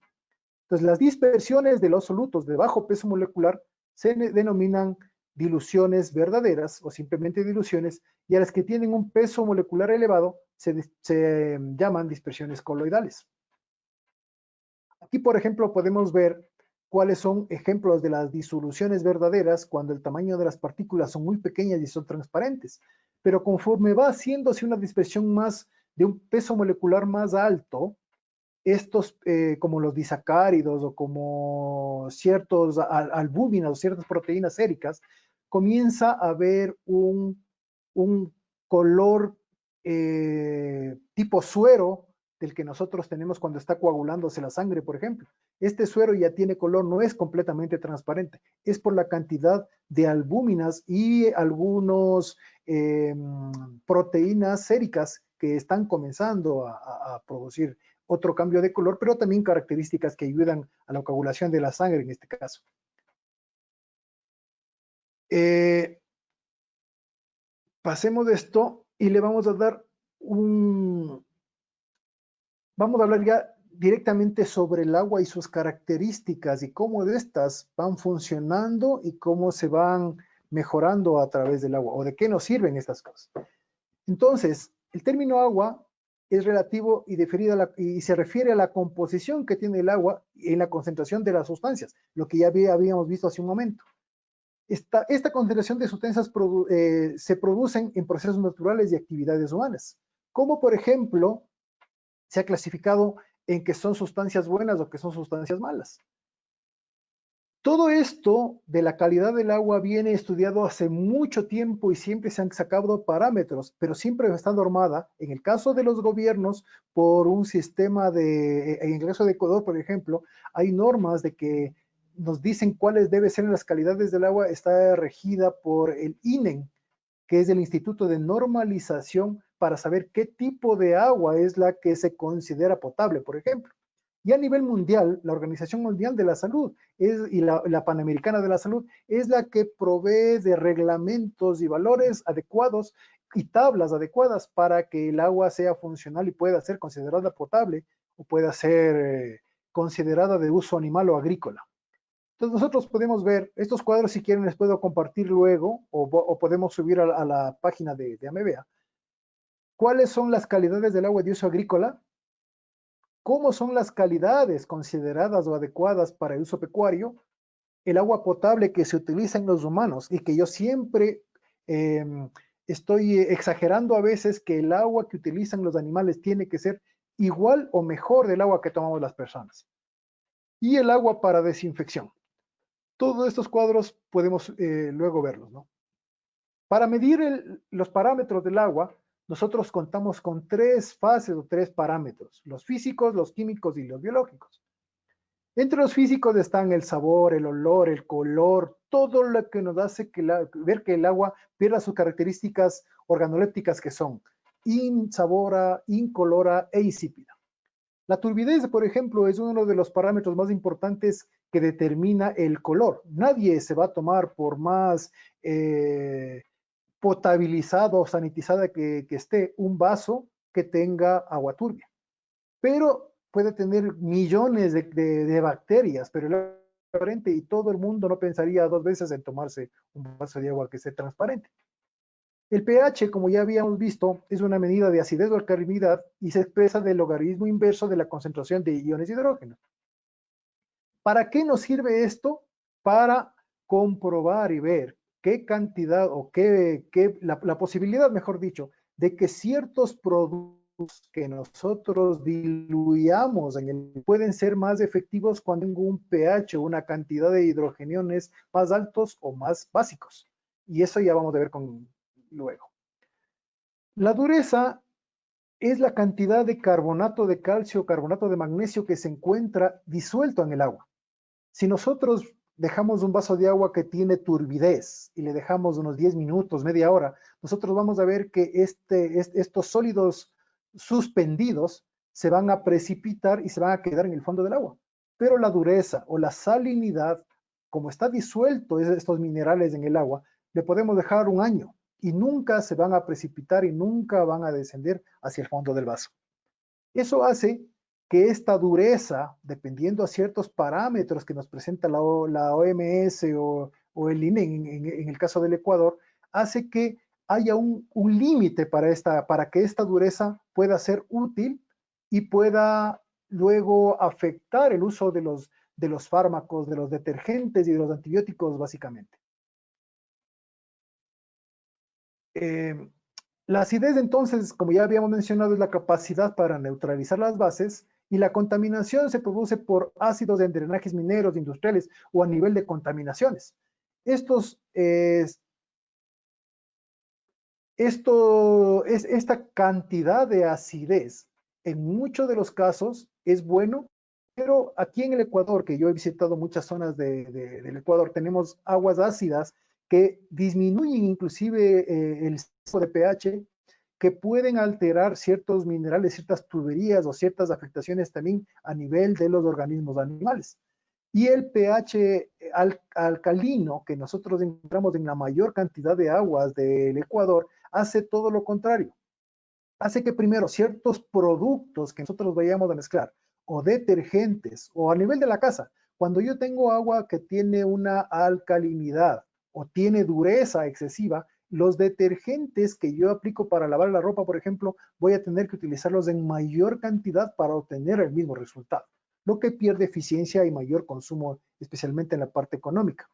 Entonces, las dispersiones de los solutos de bajo peso molecular se denominan diluciones verdaderas o simplemente diluciones, y a las que tienen un peso molecular elevado se llaman dispersiones coloidales. Aquí, por ejemplo, podemos ver cuáles son ejemplos de las disoluciones verdaderas cuando el tamaño de las partículas son muy pequeñas y son transparentes. Pero conforme va haciéndose una dispersión más de un peso molecular más alto, estos, como los disacáridos o como ciertos albúminas o ciertas proteínas séricas, comienza a haber un color tipo suero del que nosotros tenemos cuando está coagulándose la sangre, por ejemplo. Este suero ya tiene color, no es completamente transparente, es por la cantidad de albúminas y algunos proteínas séricas que están comenzando a producir otro cambio de color, pero también características que ayudan a la coagulación de la sangre en este caso. Pasemos de esto y le vamos a dar vamos a hablar ya directamente sobre el agua y sus características y cómo de estas van funcionando y cómo se van mejorando a través del agua o de qué nos sirven estas cosas. Entonces, el término agua es relativo y se refiere a la composición que tiene el agua en la concentración de las sustancias, lo que ya habíamos visto hace un momento. Esta concentración de sustancias se producen en procesos naturales y actividades humanas, como por ejemplo se ha clasificado en que son sustancias buenas o que son sustancias malas. Todo esto de la calidad del agua viene estudiado hace mucho tiempo y siempre se han sacado parámetros, pero siempre está normada, en el caso de los gobiernos, por un sistema en el caso de Ecuador, por ejemplo, hay normas de que nos dicen cuáles deben ser las calidades del agua, está regida por el INEN, que es el Instituto de Normalización, para saber qué tipo de agua es la que se considera potable, por ejemplo. Y a nivel mundial, la Organización Mundial de la Salud y la Panamericana de la Salud es la que provee de reglamentos y valores adecuados y tablas adecuadas para que el agua sea funcional y pueda ser considerada potable o pueda ser considerada de uso animal o agrícola. Entonces nosotros podemos ver estos cuadros, si quieren les puedo compartir luego o podemos subir a la página de AMEBEA. ¿Cuáles son las calidades del agua de uso agrícola? ¿Cómo son las calidades consideradas o adecuadas para el uso pecuario? El agua potable que se utiliza en los humanos y que yo siempre estoy exagerando a veces que el agua que utilizan los animales tiene que ser igual o mejor del agua que tomamos las personas. Y el agua para desinfección. Todos estos cuadros podemos luego verlos, ¿no? Para medir los parámetros del agua, nosotros contamos con tres fases o tres parámetros, los físicos, los químicos y los biológicos. Entre los físicos están el sabor, el olor, el color, todo lo que nos hace ver que el agua pierda sus características organolépticas que son insabora, incolora e insípida. La turbidez, por ejemplo, es uno de los parámetros más importantes que determina el color. Nadie se va a tomar por más potabilizado o sanitizada que esté un vaso que tenga agua turbia. Pero puede tener millones de bacterias, pero el transparente y todo el mundo no pensaría dos veces en tomarse un vaso de agua que sea transparente. El pH, como ya habíamos visto, es una medida de acidez o alcalinidad y se expresa del logaritmo inverso de la concentración de iones de hidrógeno. ¿Para qué nos sirve esto? Para comprobar y ver qué cantidad o la posibilidad, mejor dicho, de que ciertos productos que nosotros diluyamos pueden ser más efectivos cuando tengo un pH o una cantidad de hidrogeniones más altos o más básicos. Y eso ya vamos a ver luego. La dureza es la cantidad de carbonato de calcio o carbonato de magnesio que se encuentra disuelto en el agua. Si nosotros dejamos un vaso de agua que tiene turbidez y le dejamos unos 10 minutos, media hora, nosotros vamos a ver que estos sólidos suspendidos se van a precipitar y se van a quedar en el fondo del agua. Pero la dureza o la salinidad, como está disuelto estos minerales en el agua, le podemos dejar un año y nunca se van a precipitar y nunca van a descender hacia el fondo del vaso. Eso hace que esta dureza, dependiendo a ciertos parámetros que nos presenta la OMS o el INE en el caso del Ecuador, hace que haya un límite para que esta dureza pueda ser útil y pueda luego afectar el uso de los fármacos, de los detergentes y de los antibióticos básicamente. La acidez entonces, como ya habíamos mencionado, es la capacidad para neutralizar las bases y la contaminación se produce por ácidos en drenajes mineros, industriales o a nivel de contaminaciones. Esta cantidad de acidez en muchos de los casos es bueno, pero aquí en el Ecuador, que yo he visitado muchas zonas del Ecuador, tenemos aguas ácidas que disminuyen inclusive el tipo de pH, que pueden alterar ciertos minerales, ciertas tuberías o ciertas afectaciones también a nivel de los organismos animales. Y el pH alcalino que nosotros encontramos en la mayor cantidad de aguas del Ecuador hace todo lo contrario. Hace que primero ciertos productos que nosotros vayamos a mezclar o detergentes o a nivel de la casa, cuando yo tengo agua que tiene una alcalinidad o tiene dureza excesiva, los detergentes que yo aplico para lavar la ropa, por ejemplo, voy a tener que utilizarlos en mayor cantidad para obtener el mismo resultado, lo que pierde eficiencia y mayor consumo, especialmente en la parte económica.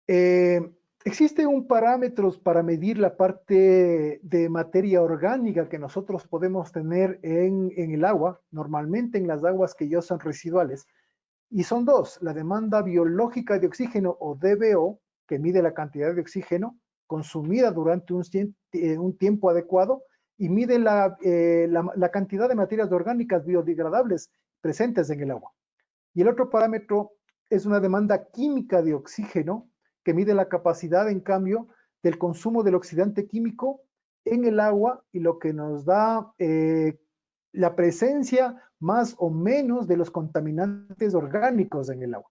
Existe un parámetro para medir la parte de materia orgánica que nosotros podemos tener en el agua, normalmente en las aguas que ya son residuales, y son dos: la demanda biológica de oxígeno o DBO, que mide la cantidad de oxígeno consumida durante un tiempo adecuado, y mide la cantidad de materias orgánicas biodegradables presentes en el agua. Y el otro parámetro es una demanda química de oxígeno, que mide la capacidad, en cambio, del consumo del oxidante químico en el agua y lo que nos da la presencia más o menos de los contaminantes orgánicos en el agua.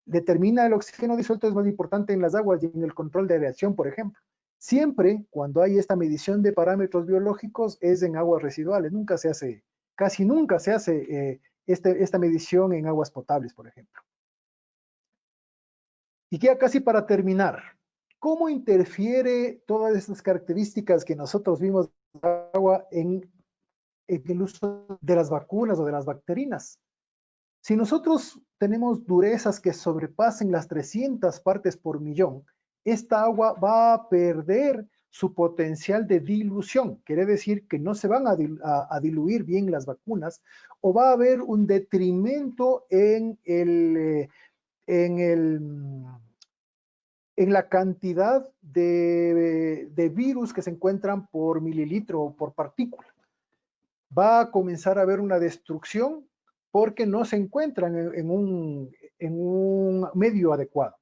Determina el oxígeno disuelto, es más importante en las aguas y en el control de aireación, por ejemplo. Siempre cuando hay esta medición de parámetros biológicos es en aguas residuales, nunca se hace, casi nunca se hace esta medición en aguas potables, por ejemplo. Y ya casi para terminar, ¿cómo interfiere todas estas características que nosotros vimos de agua en el uso de las vacunas o de las bacterinas? Si nosotros tenemos durezas que sobrepasen las 300 partes por millón, esta agua va a perder su potencial de dilución. Quiere decir que no se van a diluir bien las vacunas, o va a haber un detrimento en la cantidad de virus que se encuentran por mililitro o por partícula. Va a comenzar a haber una destrucción porque no se encuentran en un medio adecuado.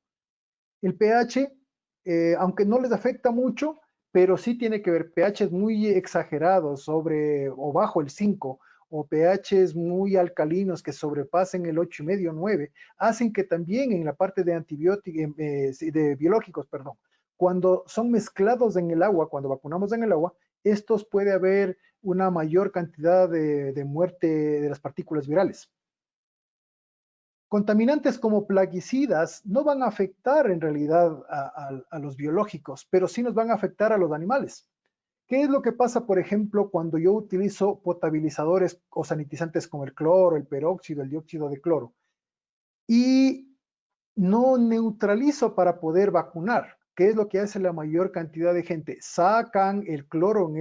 El pH, aunque no les afecta mucho, pero sí tiene que ver pHs muy exagerados sobre o bajo el 5 o pHs muy alcalinos que sobrepasen el 8,5, 9, hacen que también en la parte de antibióticos, de biológicos, perdón, cuando son mezclados en el agua, cuando vacunamos en el agua, estos puede haber una mayor cantidad de muerte de las partículas virales. Contaminantes como plaguicidas no van a afectar en realidad a los biológicos, pero sí nos van a afectar a los animales. ¿Qué es lo que pasa, por ejemplo, cuando yo utilizo potabilizadores o sanitizantes como el cloro, el peróxido, el dióxido de cloro? Y no neutralizo para poder vacunar. ¿Qué es lo que hace la mayor cantidad de gente? Sacan el cloro en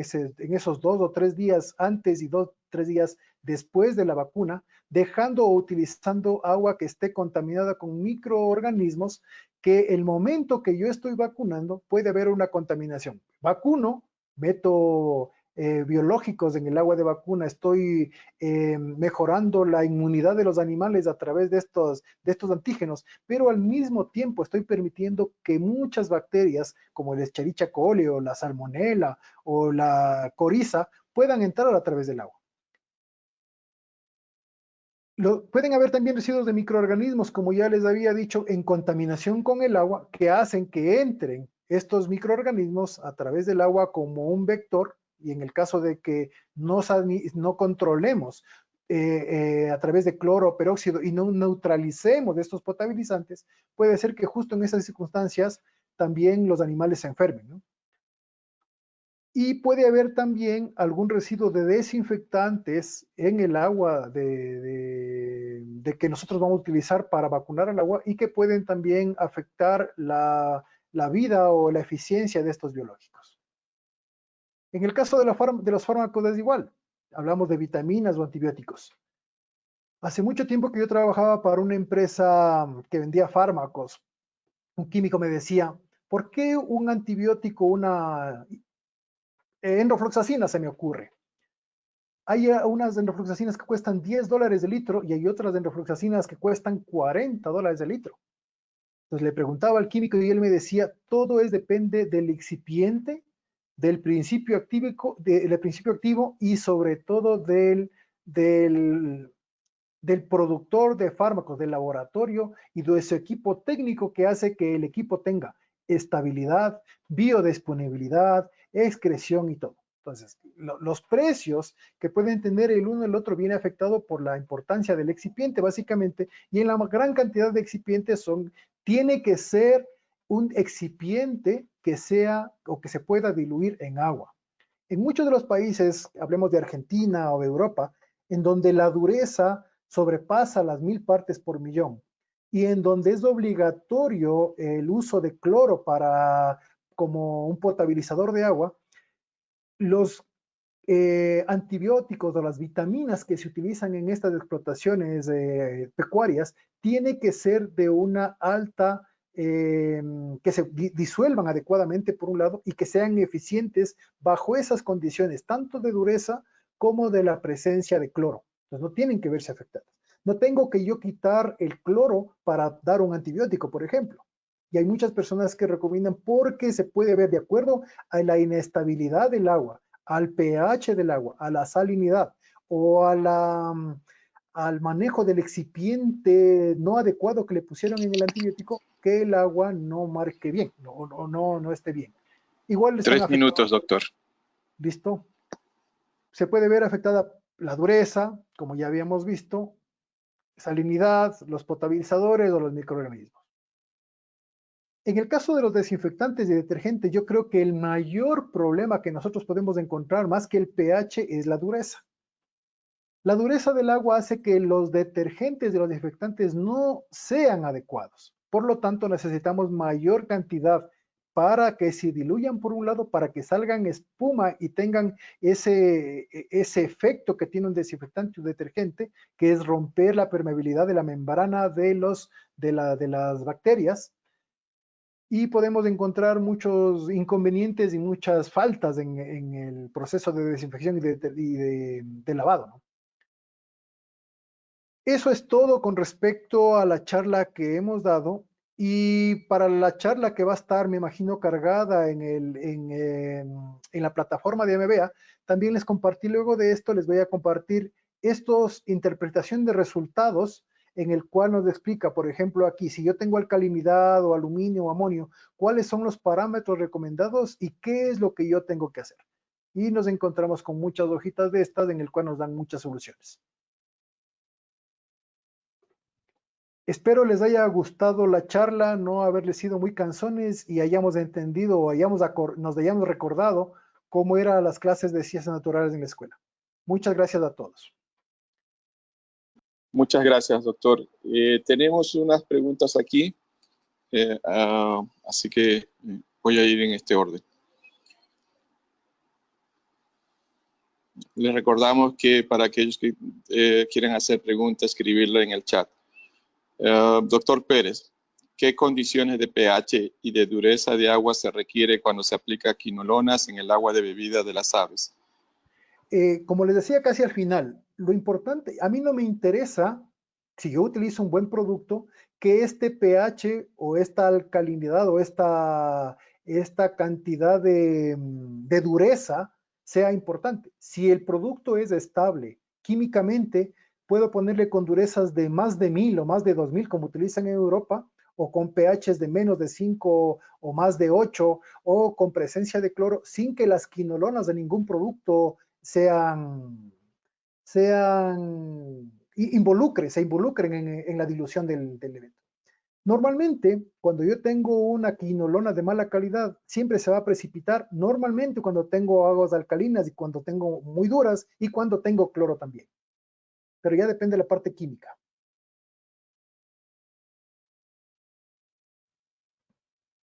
esos 2 o 3 días antes y 2 o 3 días después de la vacuna, dejando o utilizando agua que esté contaminada con microorganismos que el momento que yo estoy vacunando puede haber una contaminación. Vacuno, meto biológicos en el agua de vacuna, estoy mejorando la inmunidad de los animales a través de estos antígenos, pero al mismo tiempo estoy permitiendo que muchas bacterias, como el Escherichia coli o la salmonela o la coriza, puedan entrar a través del agua. Pueden haber también residuos de microorganismos, como ya les había dicho, en contaminación con el agua, que hacen que entren estos microorganismos a través del agua como un vector, y en el caso de que no controlemos a través de cloro o peróxido y no neutralicemos estos potabilizantes, puede ser que justo en esas circunstancias también los animales se enfermen, ¿no? Y puede haber también algún residuo de desinfectantes en el agua de que nosotros vamos a utilizar para vacunar al agua y que pueden también afectar la vida o la eficiencia de estos biológicos. En el caso de los fármacos es igual. Hablamos de vitaminas o antibióticos. Hace mucho tiempo que yo trabajaba para una empresa que vendía fármacos. Un químico me decía, ¿por qué un antibiótico, una enrofloxacina se me ocurre? Hay unas enrofloxacinas que cuestan $10 de litro y hay otras enrofloxacinas que cuestan $40 de litro. Entonces le preguntaba al químico y él me decía, todo depende del excipiente, del principio activo y sobre todo del productor de fármacos, del laboratorio y de su equipo técnico que hace que el equipo tenga estabilidad, biodisponibilidad, excreción y todo. Entonces, los precios que pueden tener el uno y el otro viene afectado por la importancia del excipiente, básicamente, y en la gran cantidad de excipientes tiene que ser un excipiente que sea o que se pueda diluir en agua. En muchos de los países, hablemos de Argentina o de Europa, en donde la dureza sobrepasa las 1000 partes por millón y en donde es obligatorio el uso de cloro como un potabilizador de agua, los antibióticos o las vitaminas que se utilizan en estas explotaciones pecuarias tiene que ser de una alta, que se disuelvan adecuadamente por un lado y que sean eficientes bajo esas condiciones, tanto de dureza como de la presencia de cloro. Entonces no tienen que verse afectadas. No tengo que yo quitar el cloro para dar un antibiótico, por ejemplo. Y hay muchas personas que recomiendan porque se puede ver de acuerdo a la inestabilidad del agua, al pH del agua, a la salinidad o al manejo del excipiente no adecuado que le pusieron en el antibiótico, que el agua no marque bien, no esté bien. Igual están 3 minutos, afectados. doctor. ¿Listo? Se puede ver afectada la dureza, como ya habíamos visto, salinidad, los potabilizadores o los microorganismos. En el caso de los desinfectantes y detergentes, yo creo que el mayor problema que nosotros podemos encontrar más que el pH es la dureza. La dureza del agua hace que los detergentes y los desinfectantes no sean adecuados. Por lo tanto, necesitamos mayor cantidad para que se diluyan por un lado, para que salgan espuma y tengan ese efecto que tiene un desinfectante o detergente, que es romper la permeabilidad de la membrana de las bacterias. Y podemos encontrar muchos inconvenientes y muchas faltas en el proceso de desinfección y de lavado, ¿no? Eso es todo con respecto a la charla que hemos dado. Y para la charla que va a estar, me imagino, cargada en la plataforma de MBA, también les compartí luego de esto, les voy a compartir estos interpretación de resultados en el cual nos explica, por ejemplo, aquí, si yo tengo alcalinidad o aluminio o amonio, cuáles son los parámetros recomendados y qué es lo que yo tengo que hacer. Y nos encontramos con muchas hojitas de estas en el cual nos dan muchas soluciones. Espero les haya gustado la charla, no haberles sido muy cansones y hayamos entendido o nos hayamos recordado cómo eran las clases de ciencias naturales en la escuela. Muchas gracias a todos. Muchas gracias, doctor. Tenemos unas preguntas aquí, así que voy a ir en este orden. Les recordamos que para aquellos que quieran hacer preguntas, escribirla en el chat. Doctor Pérez, ¿qué condiciones de pH y de dureza de agua se requiere cuando se aplica quinolonas en el agua de bebida de las aves? Como les decía casi al final, lo importante, a mí no me interesa, si yo utilizo un buen producto, que este pH o esta alcalinidad o esta cantidad de dureza sea importante. Si el producto es estable químicamente, puedo ponerle con durezas de más de 1000 o más de 2000 como utilizan en Europa, o con pHs de menos de 5 o más de 8, o con presencia de cloro, sin que las quinolonas de ningún producto se involucren en la dilución del evento. Normalmente, cuando yo tengo una quinolona de mala calidad, siempre se va a precipitar, normalmente cuando tengo aguas alcalinas y cuando tengo muy duras y cuando tengo cloro también. Pero ya depende de la parte química.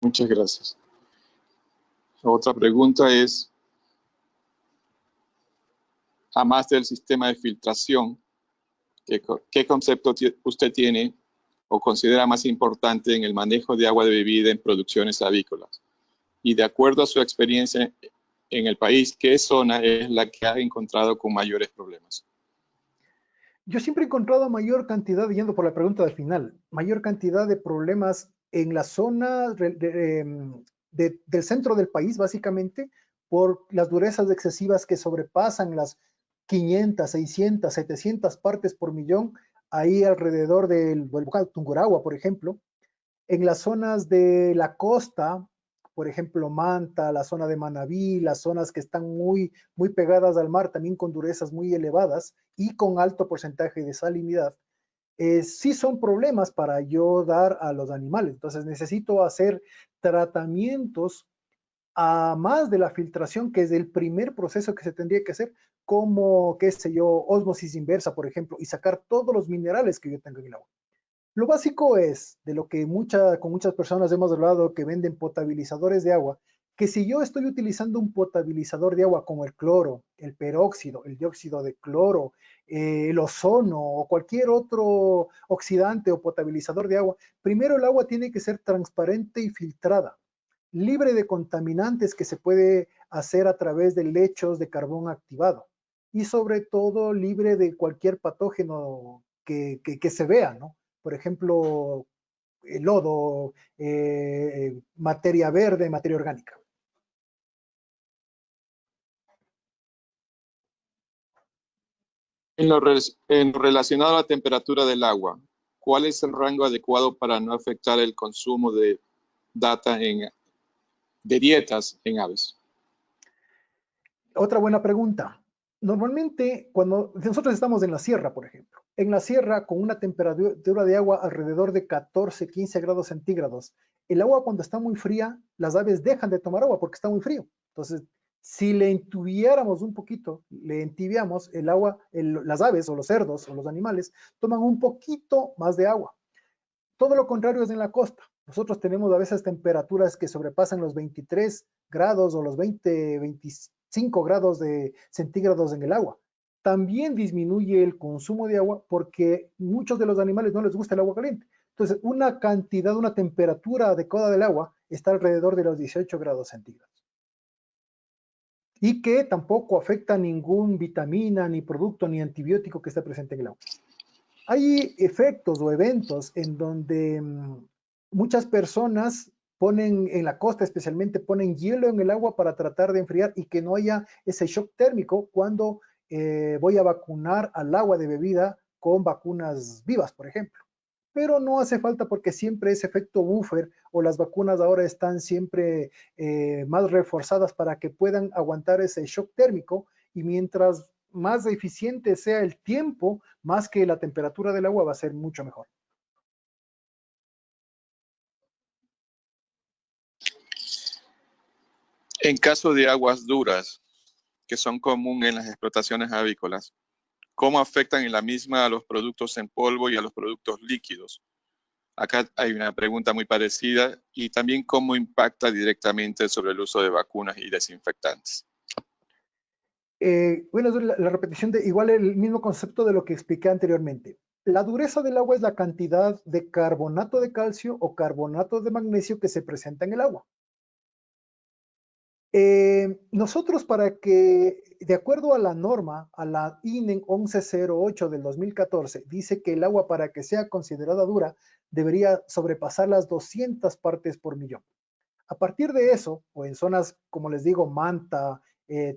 Muchas gracias. Otra pregunta es, a más del sistema de filtración, ¿qué concepto usted tiene o considera más importante en el manejo de agua de bebida en producciones avícolas? Y de acuerdo a su experiencia en el país, ¿qué zona es la que ha encontrado con mayores problemas? Yo siempre he encontrado mayor cantidad, yendo por la pregunta del final, mayor cantidad de problemas en la zona del centro del país, básicamente, por las durezas excesivas que sobrepasan las 500, 600, 700 partes por millón, ahí alrededor del volcán Tungurahua, por ejemplo. En las zonas de la costa, por ejemplo, Manta, la zona de Manabí, las zonas que están muy pegadas al mar, también con durezas muy elevadas y con alto porcentaje de salinidad, sí son problemas para yo dar a los animales. Entonces necesito hacer tratamientos a más de la filtración, que es el primer proceso que se tendría que hacer, como, qué sé yo, ósmosis inversa, por ejemplo, y sacar todos los minerales que yo tengo en el agua. Lo básico es, de lo que con muchas personas hemos hablado, que venden potabilizadores de agua, que si yo estoy utilizando un potabilizador de agua como el cloro, el peróxido, el dióxido de cloro, el ozono o cualquier otro oxidante o potabilizador de agua, primero el agua tiene que ser transparente y filtrada, libre de contaminantes que se puede hacer a través de lechos de carbón activado y sobre todo libre de cualquier patógeno que se vea, ¿no? Por ejemplo, el lodo, materia verde, materia orgánica. En lo relacionado a la temperatura del agua, ¿cuál es el rango adecuado para no afectar el consumo de dietas en aves? Otra buena pregunta. Normalmente, cuando nosotros estamos en la sierra, por ejemplo, en la sierra con una temperatura de agua alrededor de 14, 15 grados centígrados, el agua cuando está muy fría, las aves dejan de tomar agua porque está muy frío. Entonces, si le entubiáramos un poquito, le entibiamos el agua, las aves o los cerdos o los animales toman un poquito más de agua. Todo lo contrario es en la costa. Nosotros tenemos a veces temperaturas que sobrepasan los 23 grados o los 20, 25 grados centígrados en el agua. También disminuye el consumo de agua porque muchos de los animales no les gusta el agua caliente. Entonces, una temperatura adecuada del agua está alrededor de los 18 grados centígrados. Y que tampoco afecta ningún vitamina, ni producto, ni antibiótico que esté presente en el agua. Hay efectos o eventos en donde muchas personas ponen, en la costa especialmente, ponen hielo en el agua para tratar de enfriar y que no haya ese shock térmico cuando voy a vacunar al agua de bebida con vacunas vivas, por ejemplo. Pero no hace falta porque siempre ese efecto buffer o las vacunas ahora están siempre más reforzadas para que puedan aguantar ese shock térmico y mientras más eficiente sea el tiempo, más que la temperatura del agua va a ser mucho mejor. En caso de aguas duras, que son comunes en las explotaciones avícolas, ¿cómo afectan en la misma a los productos en polvo y a los productos líquidos? Acá hay una pregunta muy parecida y también cómo impacta directamente sobre el uso de vacunas y desinfectantes. Bueno, la repetición de igual el mismo concepto de lo que expliqué anteriormente. La dureza del agua es la cantidad de carbonato de calcio o carbonato de magnesio que se presenta en el agua. Nosotros para que, de acuerdo a la norma, a la INEN 1108 del 2014, dice que el agua para que sea considerada dura debería sobrepasar las 200 partes por millón. A partir de eso, o en zonas, como les digo, Manta,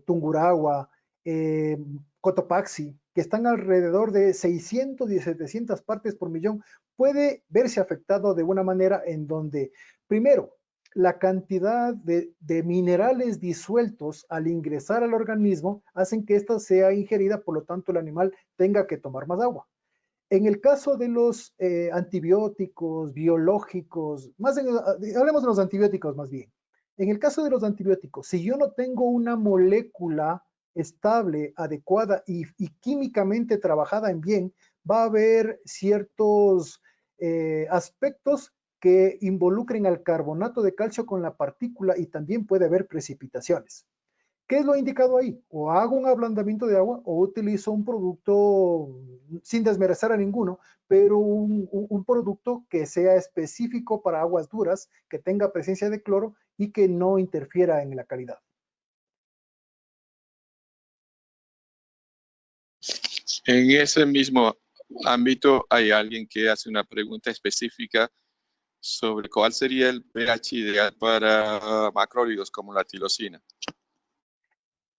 Tungurahua, Cotopaxi, que están alrededor de 600 y 700 partes por millón, puede verse afectado de una manera en donde, primero, la cantidad de minerales disueltos al ingresar al organismo hacen que ésta sea ingerida, por lo tanto el animal tenga que tomar más agua. En el caso de los antibióticos biológicos, hablemos de los antibióticos más bien. En el caso de los antibióticos, si yo no tengo una molécula estable, adecuada y químicamente trabajada en bien, va a haber ciertos aspectos que involucren al carbonato de calcio con la partícula y también puede haber precipitaciones. ¿Qué es lo indicado ahí? O hago un ablandamiento de agua o utilizo un producto, sin desmerecer a ninguno, pero un producto que sea específico para aguas duras, que tenga presencia de cloro y que no interfiera en la calidad. En ese mismo ámbito hay alguien que hace una pregunta específica sobre cuál sería el pH ideal para macrólidos como la tilosina.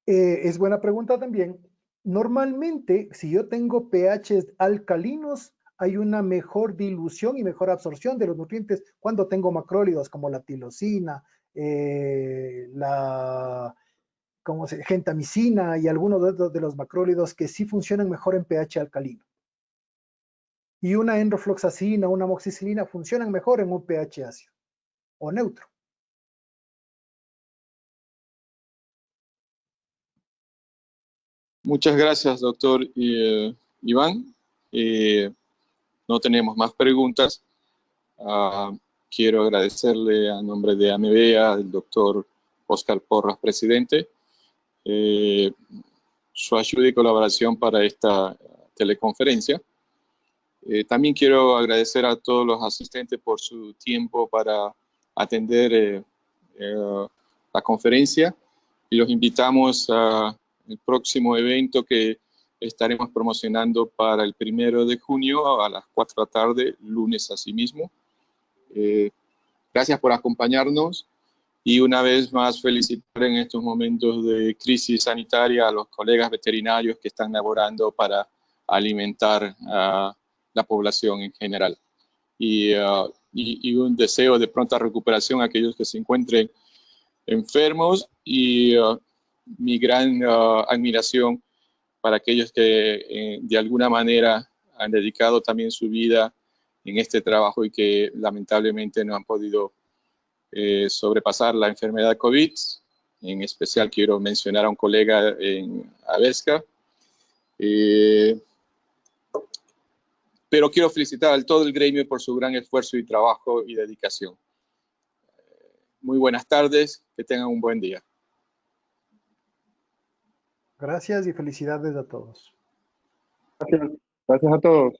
Es buena pregunta también. Normalmente, si yo tengo pHs alcalinos, hay una mejor dilución y mejor absorción de los nutrientes cuando tengo macrólidos como la tilosina, la gentamicina y algunos de los macrólidos que sí funcionan mejor en pH alcalino. Y una enrofloxacina, una amoxicilina funcionan mejor en un pH ácido o neutro. Muchas gracias, doctor Iván. No tenemos más preguntas. Quiero agradecerle a nombre de AMBEA al doctor Oscar Porras, presidente, su ayuda y colaboración para esta teleconferencia. También quiero agradecer a todos los asistentes por su tiempo para atender la conferencia y los invitamos al próximo evento que estaremos promocionando para el 1 de junio a las 4 de la tarde, lunes asimismo. Gracias por acompañarnos y una vez más felicitar en estos momentos de crisis sanitaria a los colegas veterinarios que están laborando para alimentar a la población en general. Y un deseo de pronta recuperación a aquellos que se encuentren enfermos y mi gran admiración para aquellos que de alguna manera han dedicado también su vida en este trabajo y que lamentablemente no han podido sobrepasar la enfermedad COVID. En especial quiero mencionar a un colega en Avesca. Pero quiero felicitar a todo el gremio por su gran esfuerzo y trabajo y dedicación. Muy buenas tardes, que tengan un buen día. Gracias y felicidades a todos. Gracias a todos.